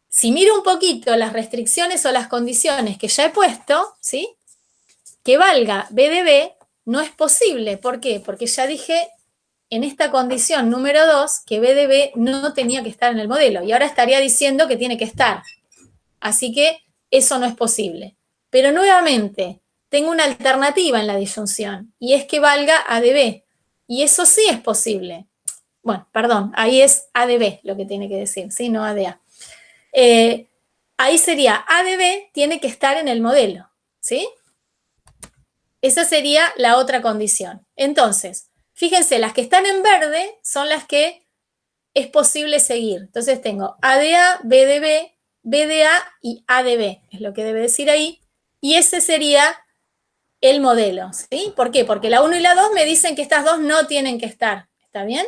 Si miro un poquito las restricciones o las condiciones que ya he puesto, ¿sí? Que valga B de B no es posible. ¿Por qué? Porque ya dije en esta condición número 2 que B de B no tenía que estar en el modelo y ahora estaría diciendo que tiene que estar. Así que eso no es posible. Pero nuevamente, tengo una alternativa en la disyunción y es que valga A de B. Y eso sí es posible. Bueno, perdón, ahí es A de B lo que tiene que decir, ¿sí? No A de A. Ahí sería A de B tiene que estar en el modelo, ¿sí? Esa sería la otra condición. Entonces, fíjense, las que están en verde son las que es posible seguir. Entonces tengo A de A, B de B, B de A y A de B, es lo que debe decir ahí. Y ese sería el modelo, ¿sí? ¿Por qué? Porque la 1 y la 2 me dicen que estas dos no tienen que estar, ¿está bien?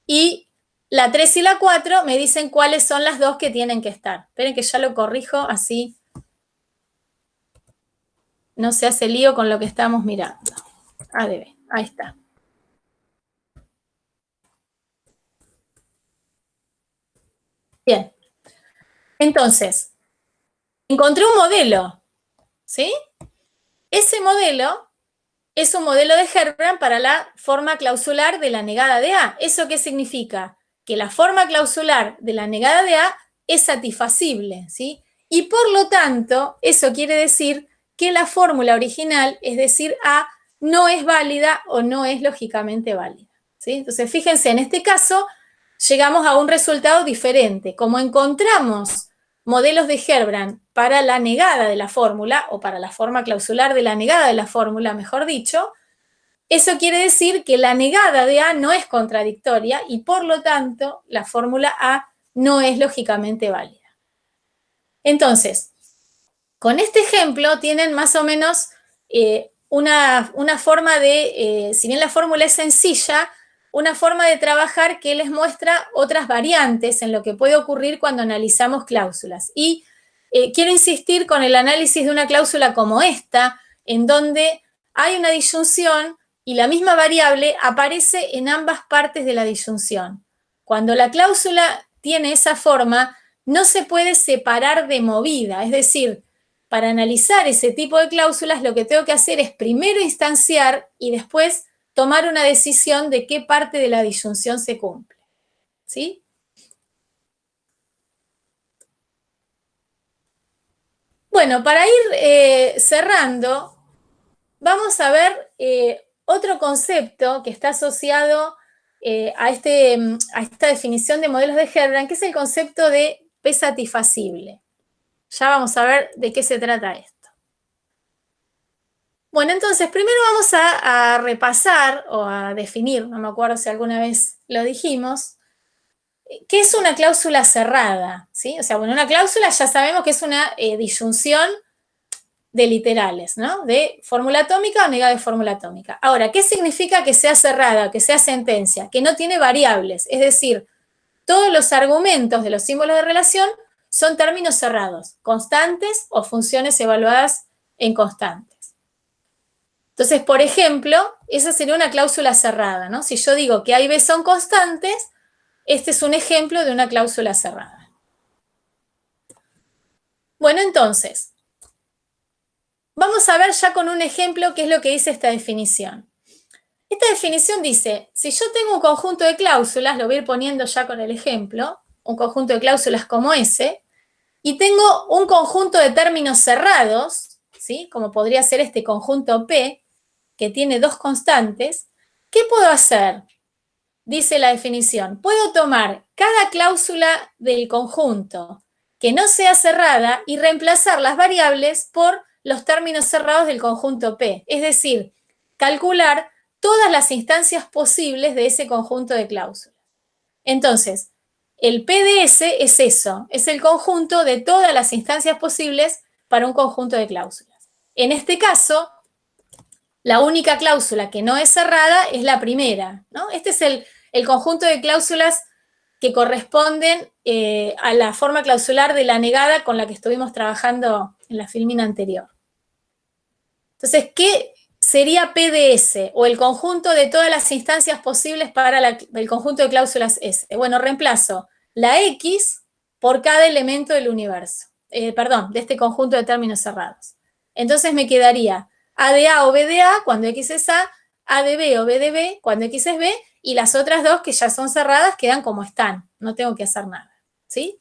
Y la 3 y la 4 me dicen cuáles son las dos que tienen que estar. Esperen que ya lo corrijo, así no se hace lío con lo que estamos mirando. A de B, ahí está. Bien. Entonces, encontré un modelo, ¿sí? Ese modelo es un modelo de Herbrand para la forma clausular de la negada de A. ¿Eso qué significa? Que la forma clausular de la negada de A es satisfacible, ¿sí? Y por lo tanto, eso quiere decir que la fórmula original, es decir, A, no es válida o no es lógicamente válida, ¿sí? Entonces, fíjense, en este caso, llegamos a un resultado diferente. Como encontramos modelos de Herbrand para la negada de la fórmula, o para la forma clausular de la negada de la fórmula, mejor dicho, eso quiere decir que la negada de A no es contradictoria y por lo tanto la fórmula A no es lógicamente válida. Entonces, con este ejemplo tienen más o menos una forma de, si bien la fórmula es sencilla, una forma de trabajar que les muestra otras variantes en lo que puede ocurrir cuando analizamos cláusulas. Y quiero insistir con el análisis de una cláusula como esta, en donde hay una disyunción y la misma variable aparece en ambas partes de la disyunción. Cuando la cláusula tiene esa forma, no se puede separar de movida, es decir, para analizar ese tipo de cláusulas, lo que tengo que hacer es primero instanciar y después tomar una decisión de qué parte de la disyunción se cumple. ¿Sí? Bueno, para ir cerrando, vamos a ver otro concepto que está asociado a esta definición de modelos de Herbrand, que es el concepto de P satisfacible. Ya vamos a ver de qué se trata esto. Bueno, entonces primero vamos a repasar o a definir, no me acuerdo si alguna vez lo dijimos, ¿qué es una cláusula cerrada? ¿Sí? O sea, bueno, una cláusula ya sabemos que es una disyunción de literales, ¿no? De fórmula atómica o negada de fórmula atómica. Ahora, ¿qué significa que sea cerrada, que sea sentencia? Que no tiene variables, es decir, todos los argumentos de los símbolos de relación son términos cerrados, constantes o funciones evaluadas en constantes. Entonces, por ejemplo, esa sería una cláusula cerrada, ¿no? Si yo digo que A y B son constantes, este es un ejemplo de una cláusula cerrada. Bueno, entonces, vamos a ver ya con un ejemplo qué es lo que dice esta definición. Esta definición dice, si yo tengo un conjunto de cláusulas, lo voy a ir poniendo ya con el ejemplo, un conjunto de cláusulas como ese, y tengo un conjunto de términos cerrados, ¿sí? Como podría ser este conjunto P, que tiene dos constantes, ¿qué puedo hacer? Dice la definición, puedo tomar cada cláusula del conjunto que no sea cerrada y reemplazar las variables por los términos cerrados del conjunto P. Es decir, calcular todas las instancias posibles de ese conjunto de cláusulas. Entonces, el PDS es eso, es el conjunto de todas las instancias posibles para un conjunto de cláusulas. En este caso, la única cláusula que no es cerrada es la primera, ¿no? Este es el conjunto de cláusulas que corresponden a la forma clausular de la negada con la que estuvimos trabajando en la filmina anterior. Entonces, sería P de S, o el conjunto de todas las instancias posibles para el conjunto de cláusulas S. Bueno, reemplazo la X por cada elemento del universo. Perdón, de este conjunto de términos cerrados. Entonces me quedaría A de A o B de A cuando X es A de B o B de B cuando X es B, y las otras dos que ya son cerradas quedan como están. No tengo que hacer nada. ¿Sí?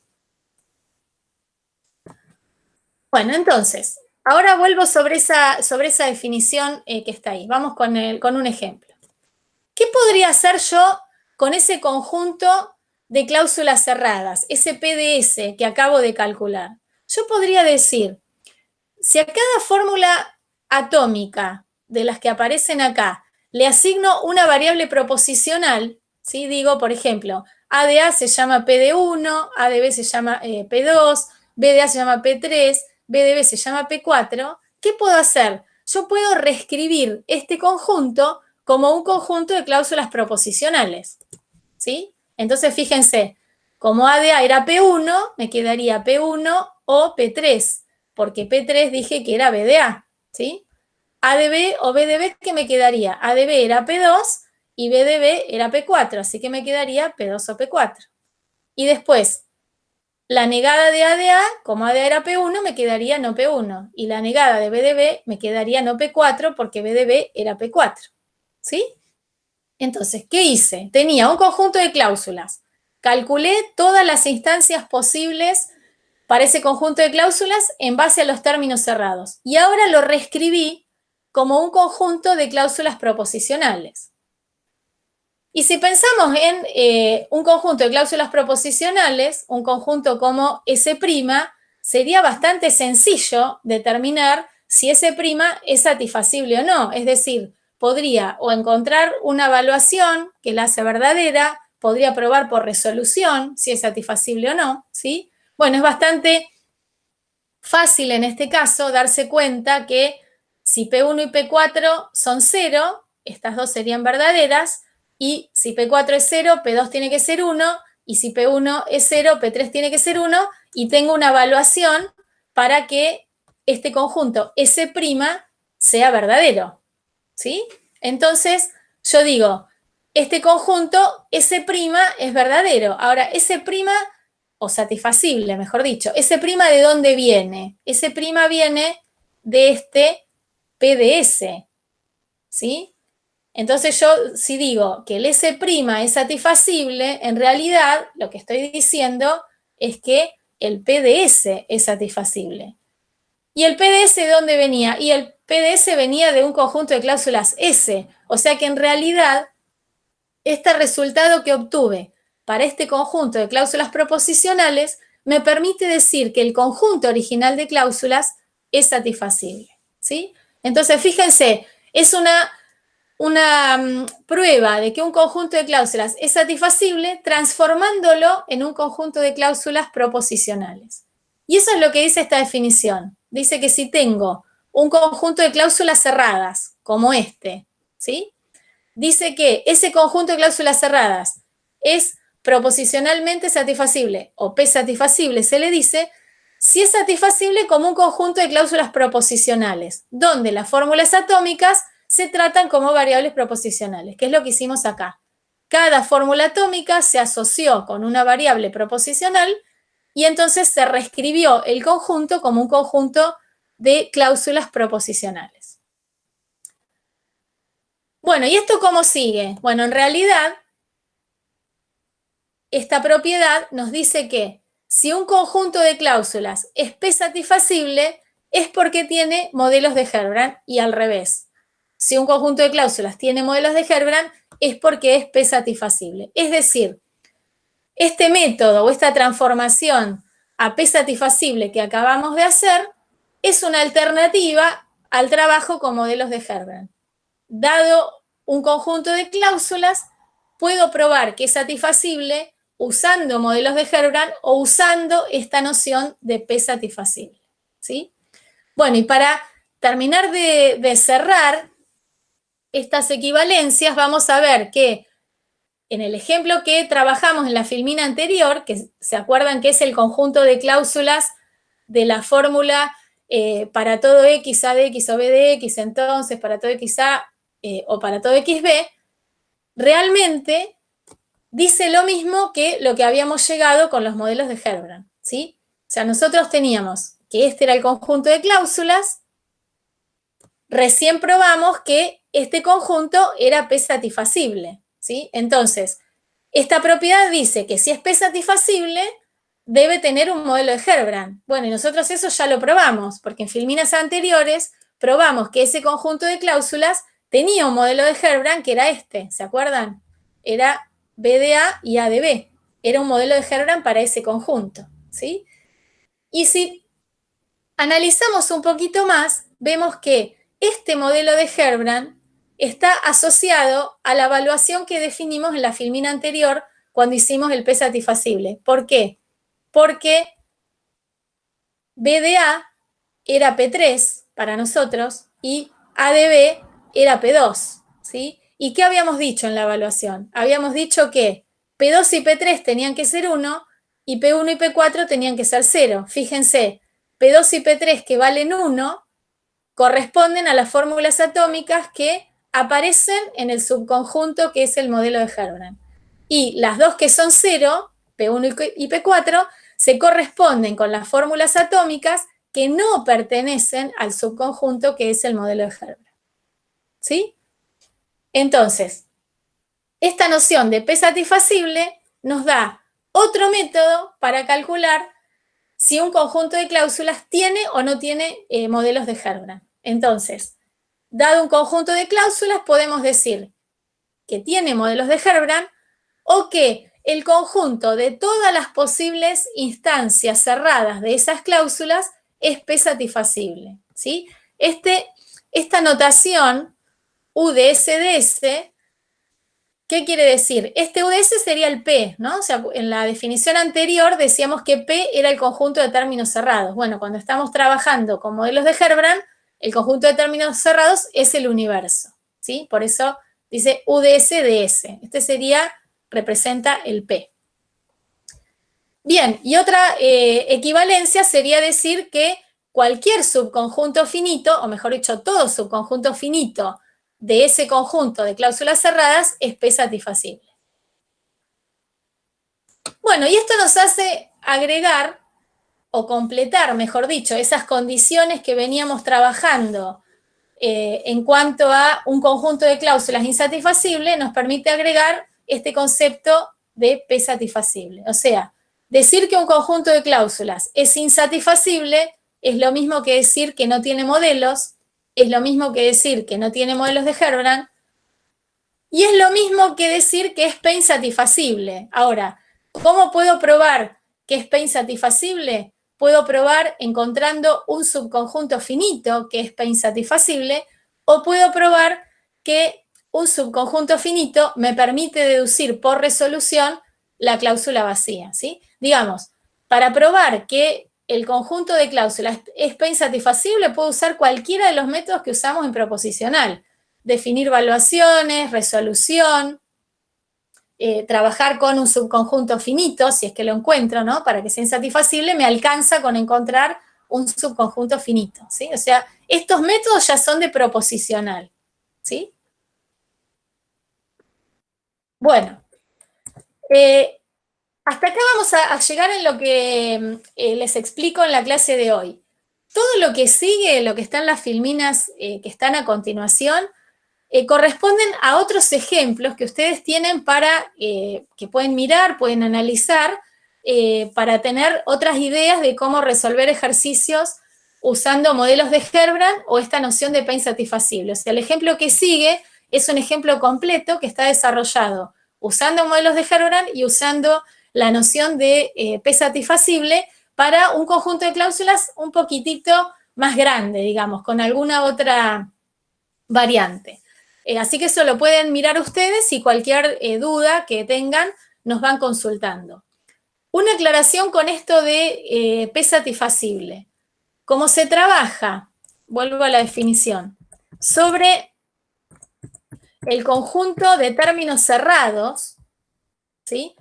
Bueno, entonces, ahora vuelvo sobre esa definición que está ahí. Vamos con un ejemplo. ¿Qué podría hacer yo con ese conjunto de cláusulas cerradas, ese PDS que acabo de calcular? Yo podría decir, si a cada fórmula atómica de las que aparecen acá le asigno una variable proposicional, ¿sí? Digo, por ejemplo, A de A se llama P de 1, A de B se llama P2, B de A se llama P3, B de B se llama P4, ¿qué puedo hacer? Yo puedo reescribir este conjunto como un conjunto de cláusulas proposicionales, ¿sí? Entonces, fíjense, como A de A era P1, me quedaría P1 o P3, porque P3 dije que era B de A, ¿sí? A de B o B de B, ¿qué me quedaría? A de B era P2 y B de B era P4, así que me quedaría P2 o P4. Y después, la negada de A, como A de A era P1, me quedaría no P1. Y la negada de B de B me quedaría no P4 porque B de B era P4. ¿Sí? Entonces, ¿qué hice? Tenía un conjunto de cláusulas. Calculé todas las instancias posibles para ese conjunto de cláusulas en base a los términos cerrados. Y ahora lo reescribí como un conjunto de cláusulas proposicionales. Y si pensamos en un conjunto de cláusulas proposicionales, un conjunto como S', sería bastante sencillo determinar si S' es satisfacible o no. Es decir, podría o encontrar una evaluación que la hace verdadera, podría probar por resolución si es satisfacible o no, ¿sí? Bueno, es bastante fácil en este caso darse cuenta que si P1 y P4 son 0, estas dos serían verdaderas, y si P4 es 0, P2 tiene que ser 1, y si P1 es 0, P3 tiene que ser 1, y tengo una evaluación para que este conjunto S' sea verdadero, ¿sí? Entonces, yo digo, este conjunto S' es verdadero. Ahora, S' o satisfacible, mejor dicho. ¿S' de dónde viene? S' viene de este PDS, ¿sí? Entonces yo si digo que el S' es satisfacible, en realidad lo que estoy diciendo es que el PDS es satisfacible. ¿Y el PDS de dónde venía? Y el PDS venía de un conjunto de cláusulas S, o sea que en realidad este resultado que obtuve para este conjunto de cláusulas proposicionales me permite decir que el conjunto original de cláusulas es satisfacible, ¿sí? Entonces, fíjense, es una prueba de que un conjunto de cláusulas es satisfacible transformándolo en un conjunto de cláusulas proposicionales. Y eso es lo que dice esta definición. Dice que si tengo un conjunto de cláusulas cerradas, como este, ¿sí? Dice que ese conjunto de cláusulas cerradas es proposicionalmente satisfacible, o P satisfacible se le dice, si es satisfacible como un conjunto de cláusulas proposicionales, donde las fórmulas atómicas se tratan como variables proposicionales, que es lo que hicimos acá. Cada fórmula atómica se asoció con una variable proposicional y entonces se reescribió el conjunto como un conjunto de cláusulas proposicionales. Bueno, ¿y esto cómo sigue? Bueno, en realidad, esta propiedad nos dice que si un conjunto de cláusulas es P satisfacible, es porque tiene modelos de Herbrand y al revés. Si un conjunto de cláusulas tiene modelos de Herbrand, es porque es P satisfacible. Es decir, este método o esta transformación a P satisfacible que acabamos de hacer es una alternativa al trabajo con modelos de Herbrand. Dado un conjunto de cláusulas, puedo probar que es satisfacible usando modelos de Herbrand o usando esta noción de P satisfacible, ¿sí? Bueno, y para terminar de cerrar estas equivalencias, vamos a ver que en el ejemplo que trabajamos en la filmina anterior, que se acuerdan que es el conjunto de cláusulas de la fórmula para todo X, A de X o B de X, entonces para todo XA o para todo XB, realmente dice lo mismo que lo que habíamos llegado con los modelos de Herbrand, ¿sí? O sea, nosotros teníamos que este era el conjunto de cláusulas, recién probamos que este conjunto era P satisfacible, ¿sí? Entonces, esta propiedad dice que si es P satisfacible, debe tener un modelo de Herbrand. Bueno, y nosotros eso ya lo probamos, porque en filminas anteriores probamos que ese conjunto de cláusulas tenía un modelo de Herbrand que era este, ¿se acuerdan? Era B de A y A de B. Era un modelo de Herbrand para ese conjunto, ¿sí? Y si analizamos un poquito más, vemos que este modelo de Herbrand está asociado a la evaluación que definimos en la filmina anterior cuando hicimos el P satisfacible. ¿Por qué? Porque B de A era P3 para nosotros y A de B era P2, ¿sí? ¿Y qué habíamos dicho en la evaluación? Habíamos dicho que P2 y P3 tenían que ser 1 y P1 y P4 tenían que ser 0. Fíjense, P2 y P3 que valen 1 corresponden a las fórmulas atómicas que aparecen en el subconjunto que es el modelo de Herbrand. Y las dos que son 0, P1 y P4, se corresponden con las fórmulas atómicas que no pertenecen al subconjunto que es el modelo de Herbrand. ¿Sí? Entonces, esta noción de P satisfacible nos da otro método para calcular si un conjunto de cláusulas tiene o no tiene modelos de Herbrand. Entonces, dado un conjunto de cláusulas, podemos decir que tiene modelos de Herbrand o que el conjunto de todas las posibles instancias cerradas de esas cláusulas es P satisfacible, ¿sí? Esta notación UDS-DS, ¿qué quiere decir? Este UDS sería el P, ¿no? O sea, en la definición anterior decíamos que P era el conjunto de términos cerrados. Bueno, cuando estamos trabajando con modelos de Herbrand, el conjunto de términos cerrados es el universo, ¿sí? Por eso dice UDS-DS. Este representa el P. Bien, y otra equivalencia sería decir que cualquier subconjunto finito, o mejor dicho, todo subconjunto finito de ese conjunto de cláusulas cerradas es P satisfacible. Bueno, y esto nos hace agregar, o completar, mejor dicho, esas condiciones que veníamos trabajando en cuanto a un conjunto de cláusulas insatisfacible, nos permite agregar este concepto de P satisfacible. O sea, decir que un conjunto de cláusulas es insatisfacible es lo mismo que decir que no tiene modelos, es lo mismo que decir que no tiene modelos de Herbrand, y es lo mismo que decir que es P insatisfacible. Ahora, ¿cómo puedo probar que es P insatisfacible? Puedo probar encontrando un subconjunto finito que es P insatisfacible, o puedo probar que un subconjunto finito me permite deducir por resolución la cláusula vacía, ¿sí? Digamos, para probar que el conjunto de cláusulas es P insatisfacible, puedo usar cualquiera de los métodos que usamos en proposicional. Definir valuaciones, resolución, trabajar con un subconjunto finito, si es que lo encuentro, ¿no? Para que sea insatisfacible, me alcanza con encontrar un subconjunto finito, ¿sí? O sea, estos métodos ya son de proposicional, ¿sí? Bueno, hasta acá vamos a llegar en lo que les explico en la clase de hoy. Todo lo que sigue, lo que está en las filminas que están a continuación, corresponden a otros ejemplos que ustedes tienen para, que pueden mirar, pueden analizar, para tener otras ideas de cómo resolver ejercicios usando modelos de Herbrand o esta noción de P insatisfacible. O sea, el ejemplo que sigue es un ejemplo completo que está desarrollado usando modelos de Herbrand y usando la noción de P satisfacible para un conjunto de cláusulas un poquitito más grande, digamos, con alguna otra variante. Así que eso lo pueden mirar ustedes y cualquier duda que tengan nos van consultando. Una aclaración con esto de P satisfacible. Como se trabaja, vuelvo a la definición, sobre el conjunto de términos cerrados, ¿sí?,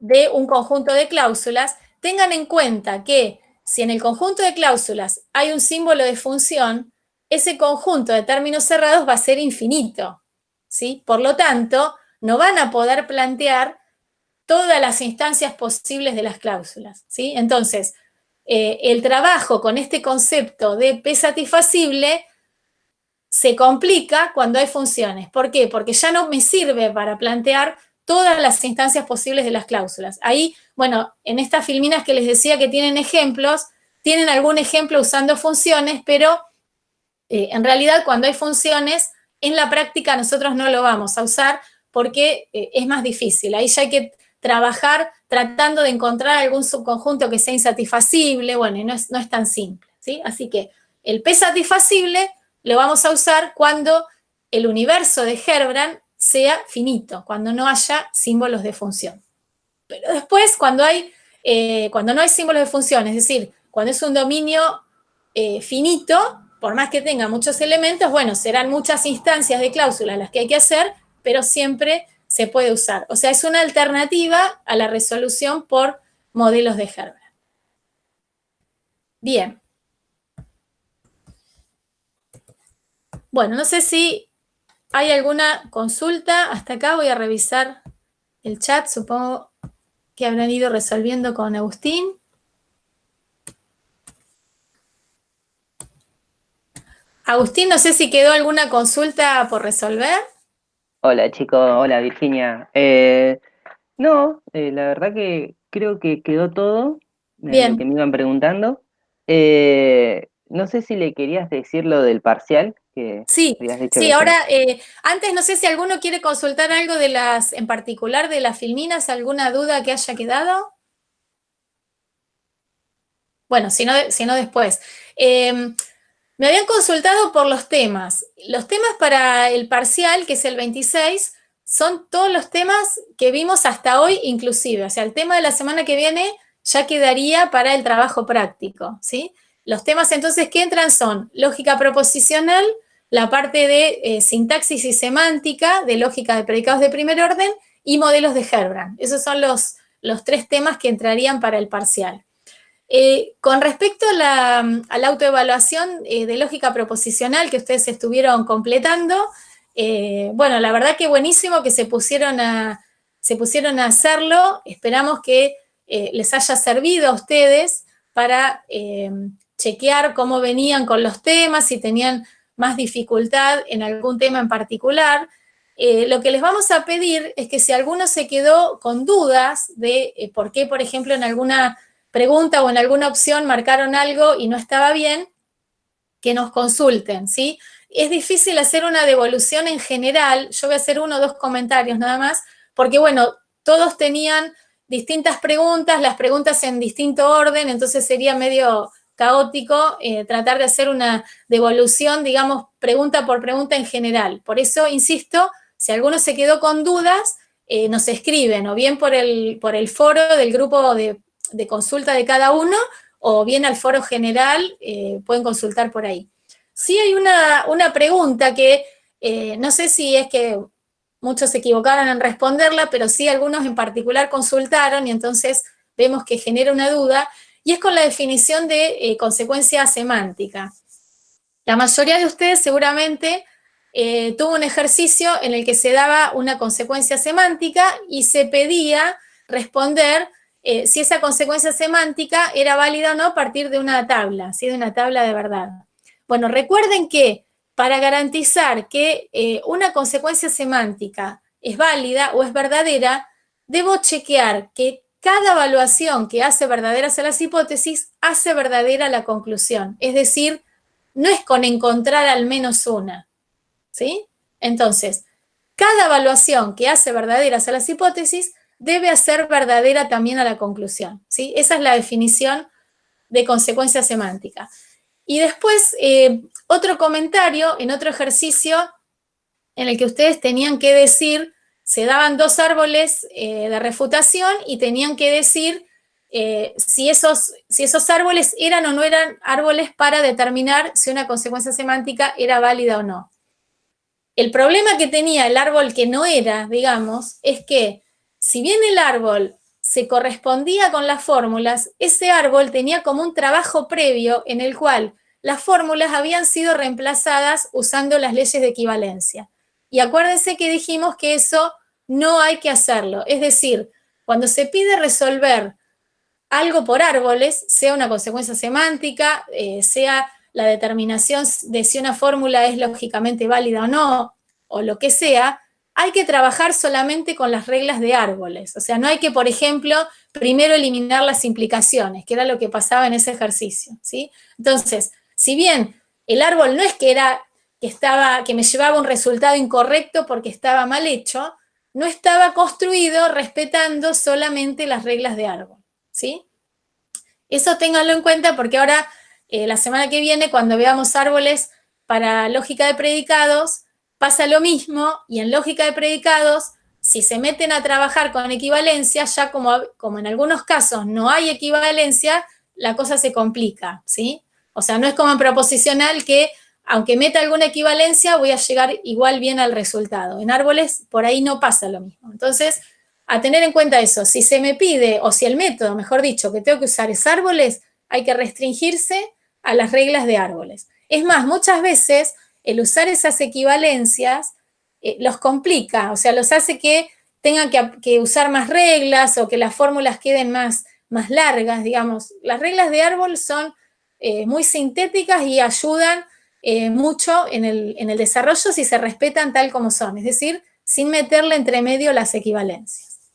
de un conjunto de cláusulas, tengan en cuenta que si en el conjunto de cláusulas hay un símbolo de función, ese conjunto de términos cerrados va a ser infinito, ¿sí? Por lo tanto, no van a poder plantear todas las instancias posibles de las cláusulas, ¿sí? Entonces, el trabajo con este concepto de P satisfacible se complica cuando hay funciones. ¿Por qué? Porque ya no me sirve para plantear todas las instancias posibles de las cláusulas. Ahí, bueno, en estas filminas que les decía que tienen ejemplos, tienen algún ejemplo usando funciones, pero en realidad cuando hay funciones, en la práctica nosotros no lo vamos a usar porque es más difícil. Ahí ya hay que trabajar tratando de encontrar algún subconjunto que sea insatisfacible, bueno, y no es tan simple, ¿sí? Así que el P satisfacible lo vamos a usar cuando el universo de Herbrand sea finito, cuando no haya símbolos de función. Pero después, cuando no hay símbolos de función, es decir, cuando es un dominio finito, por más que tenga muchos elementos, bueno, serán muchas instancias de cláusulas las que hay que hacer, pero siempre se puede usar. O sea, es una alternativa a la resolución por modelos de Herbrand. Bien. Bueno, no sé si hay alguna consulta. Hasta acá voy a revisar el chat. Supongo que habrán ido resolviendo con Agustín. Agustín, no sé si quedó alguna consulta por resolver. Hola chicos, hola Virginia. No, la verdad que creo que quedó todo de lo que Bien, me iban preguntando. No sé si le querías decir lo del parcial, que sí, habías dicho sí. que Ahora, sí. antes no sé si alguno quiere consultar algo de en particular de las filminas, alguna duda que haya quedado. Bueno, si no después. Me habían consultado por los temas. Los temas para el parcial, que es el 26, son todos los temas que vimos hasta hoy inclusive. O sea, el tema de la semana que viene ya quedaría para el trabajo práctico, ¿sí? Los temas entonces que entran son lógica proposicional, la parte de sintaxis y semántica, de lógica de predicados de primer orden y modelos de Herbrand. Esos son los tres temas que entrarían para el parcial. Con respecto a la autoevaluación de lógica proposicional que ustedes estuvieron completando, bueno, la verdad que buenísimo que se pusieron a hacerlo. Esperamos que les haya servido a ustedes para chequear cómo venían con los temas, si tenían más dificultad en algún tema en particular. Lo que les vamos a pedir es que si alguno se quedó con dudas de por qué, por ejemplo, en alguna pregunta o en alguna opción marcaron algo y no estaba bien, que nos consulten, ¿sí? Es difícil hacer una devolución en general, yo voy a hacer uno o dos comentarios nada más, porque bueno, todos tenían distintas preguntas, las preguntas en distinto orden, entonces sería medio caótico tratar de hacer una devolución, digamos, pregunta por pregunta en general. Por eso, insisto, si alguno se quedó con dudas, nos escriben o bien por el foro del grupo de consulta de cada uno, o bien al foro general, pueden consultar por ahí. Sí hay una pregunta que no sé si es que muchos se equivocaron en responderla, pero sí algunos en particular consultaron y entonces vemos que genera una duda, y es con la definición de consecuencia semántica. La mayoría de ustedes seguramente tuvo un ejercicio en el que se daba una consecuencia semántica y se pedía responder si esa consecuencia semántica era válida o no a partir de una tabla, ¿sí? De una tabla de verdad. Bueno, recuerden que para garantizar que una consecuencia semántica es válida o es verdadera, debo chequear que cada evaluación que hace verdaderas a las hipótesis hace verdadera la conclusión. Es decir, no es con encontrar al menos una, ¿sí? Entonces, cada evaluación que hace verdaderas a las hipótesis debe hacer verdadera también a la conclusión, ¿sí? Esa es la definición de consecuencia semántica. Y después, otro comentario en otro ejercicio en el que ustedes tenían que decir, se daban dos árboles de refutación y tenían que decir si esos árboles eran o no eran árboles para determinar si una consecuencia semántica era válida o no. El problema que tenía el árbol que no era, digamos, es que si bien el árbol se correspondía con las fórmulas, ese árbol tenía como un trabajo previo en el cual las fórmulas habían sido reemplazadas usando las leyes de equivalencia. Y acuérdense que dijimos que eso no hay que hacerlo. Es decir, cuando se pide resolver algo por árboles, sea una consecuencia semántica, sea la determinación de si una fórmula es lógicamente válida o no, o lo que sea, hay que trabajar solamente con las reglas de árboles. O sea, no hay que, por ejemplo, primero eliminar las implicaciones, que era lo que pasaba en ese ejercicio, ¿sí? Entonces, si bien el árbol no es que me llevaba un resultado incorrecto porque estaba mal hecho, no estaba construido respetando solamente las reglas de árbol, ¿sí? Eso ténganlo en cuenta porque ahora, la semana que viene, cuando veamos árboles para lógica de predicados, pasa lo mismo, y en lógica de predicados, si se meten a trabajar con equivalencia, ya como en algunos casos no hay equivalencia, la cosa se complica, ¿sí? O sea, no es como en proposicional que, aunque meta alguna equivalencia, voy a llegar igual bien al resultado. En árboles, por ahí no pasa lo mismo. Entonces, a tener en cuenta eso, si se me pide, o si el método, mejor dicho, que tengo que usar es árboles, hay que restringirse a las reglas de árboles. Es más, muchas veces el usar esas equivalencias los complica, o sea, los hace que tengan que usar más reglas o que las fórmulas queden más largas, digamos. Las reglas de árbol son muy sintéticas y ayudan mucho en el desarrollo si se respetan tal como son, es decir, sin meterle entre medio las equivalencias.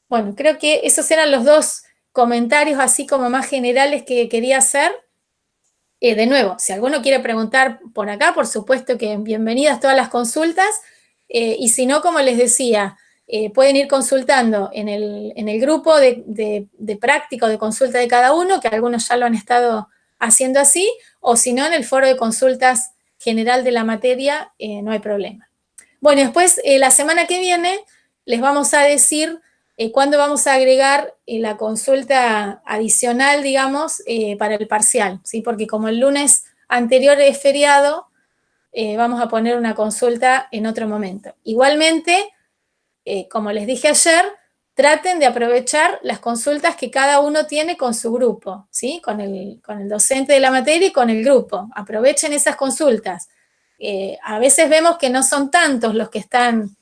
Bueno, creo que esos eran los dos comentarios así como más generales que quería hacer. De nuevo, si alguno quiere preguntar por acá, por supuesto que bienvenidas todas las consultas, y si no, como les decía, pueden ir consultando en el grupo de práctica o de consulta de cada uno, que algunos ya lo han estado haciendo así, o si no, en el foro de consultas general de la materia, no hay problema. Bueno, después, la semana que viene, les vamos a decir cuándo vamos a agregar la consulta adicional, digamos, para el parcial, ¿sí? Porque como el lunes anterior es feriado, vamos a poner una consulta en otro momento. Igualmente, como les dije ayer, traten de aprovechar las consultas que cada uno tiene con su grupo, ¿sí? Con el docente de la materia y con el grupo. Aprovechen esas consultas. A veces vemos que no son tantos los que están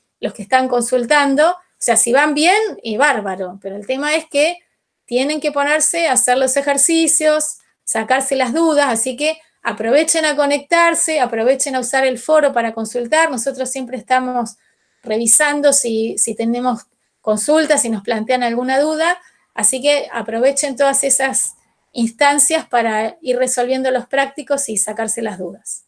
consultando, o sea, si van bien, bárbaro, pero el tema es que tienen que ponerse a hacer los ejercicios, sacarse las dudas, así que aprovechen a conectarse, aprovechen a usar el foro para consultar. Nosotros siempre estamos revisando si tenemos consultas, si nos plantean alguna duda, así que aprovechen todas esas instancias para ir resolviendo los prácticos y sacarse las dudas.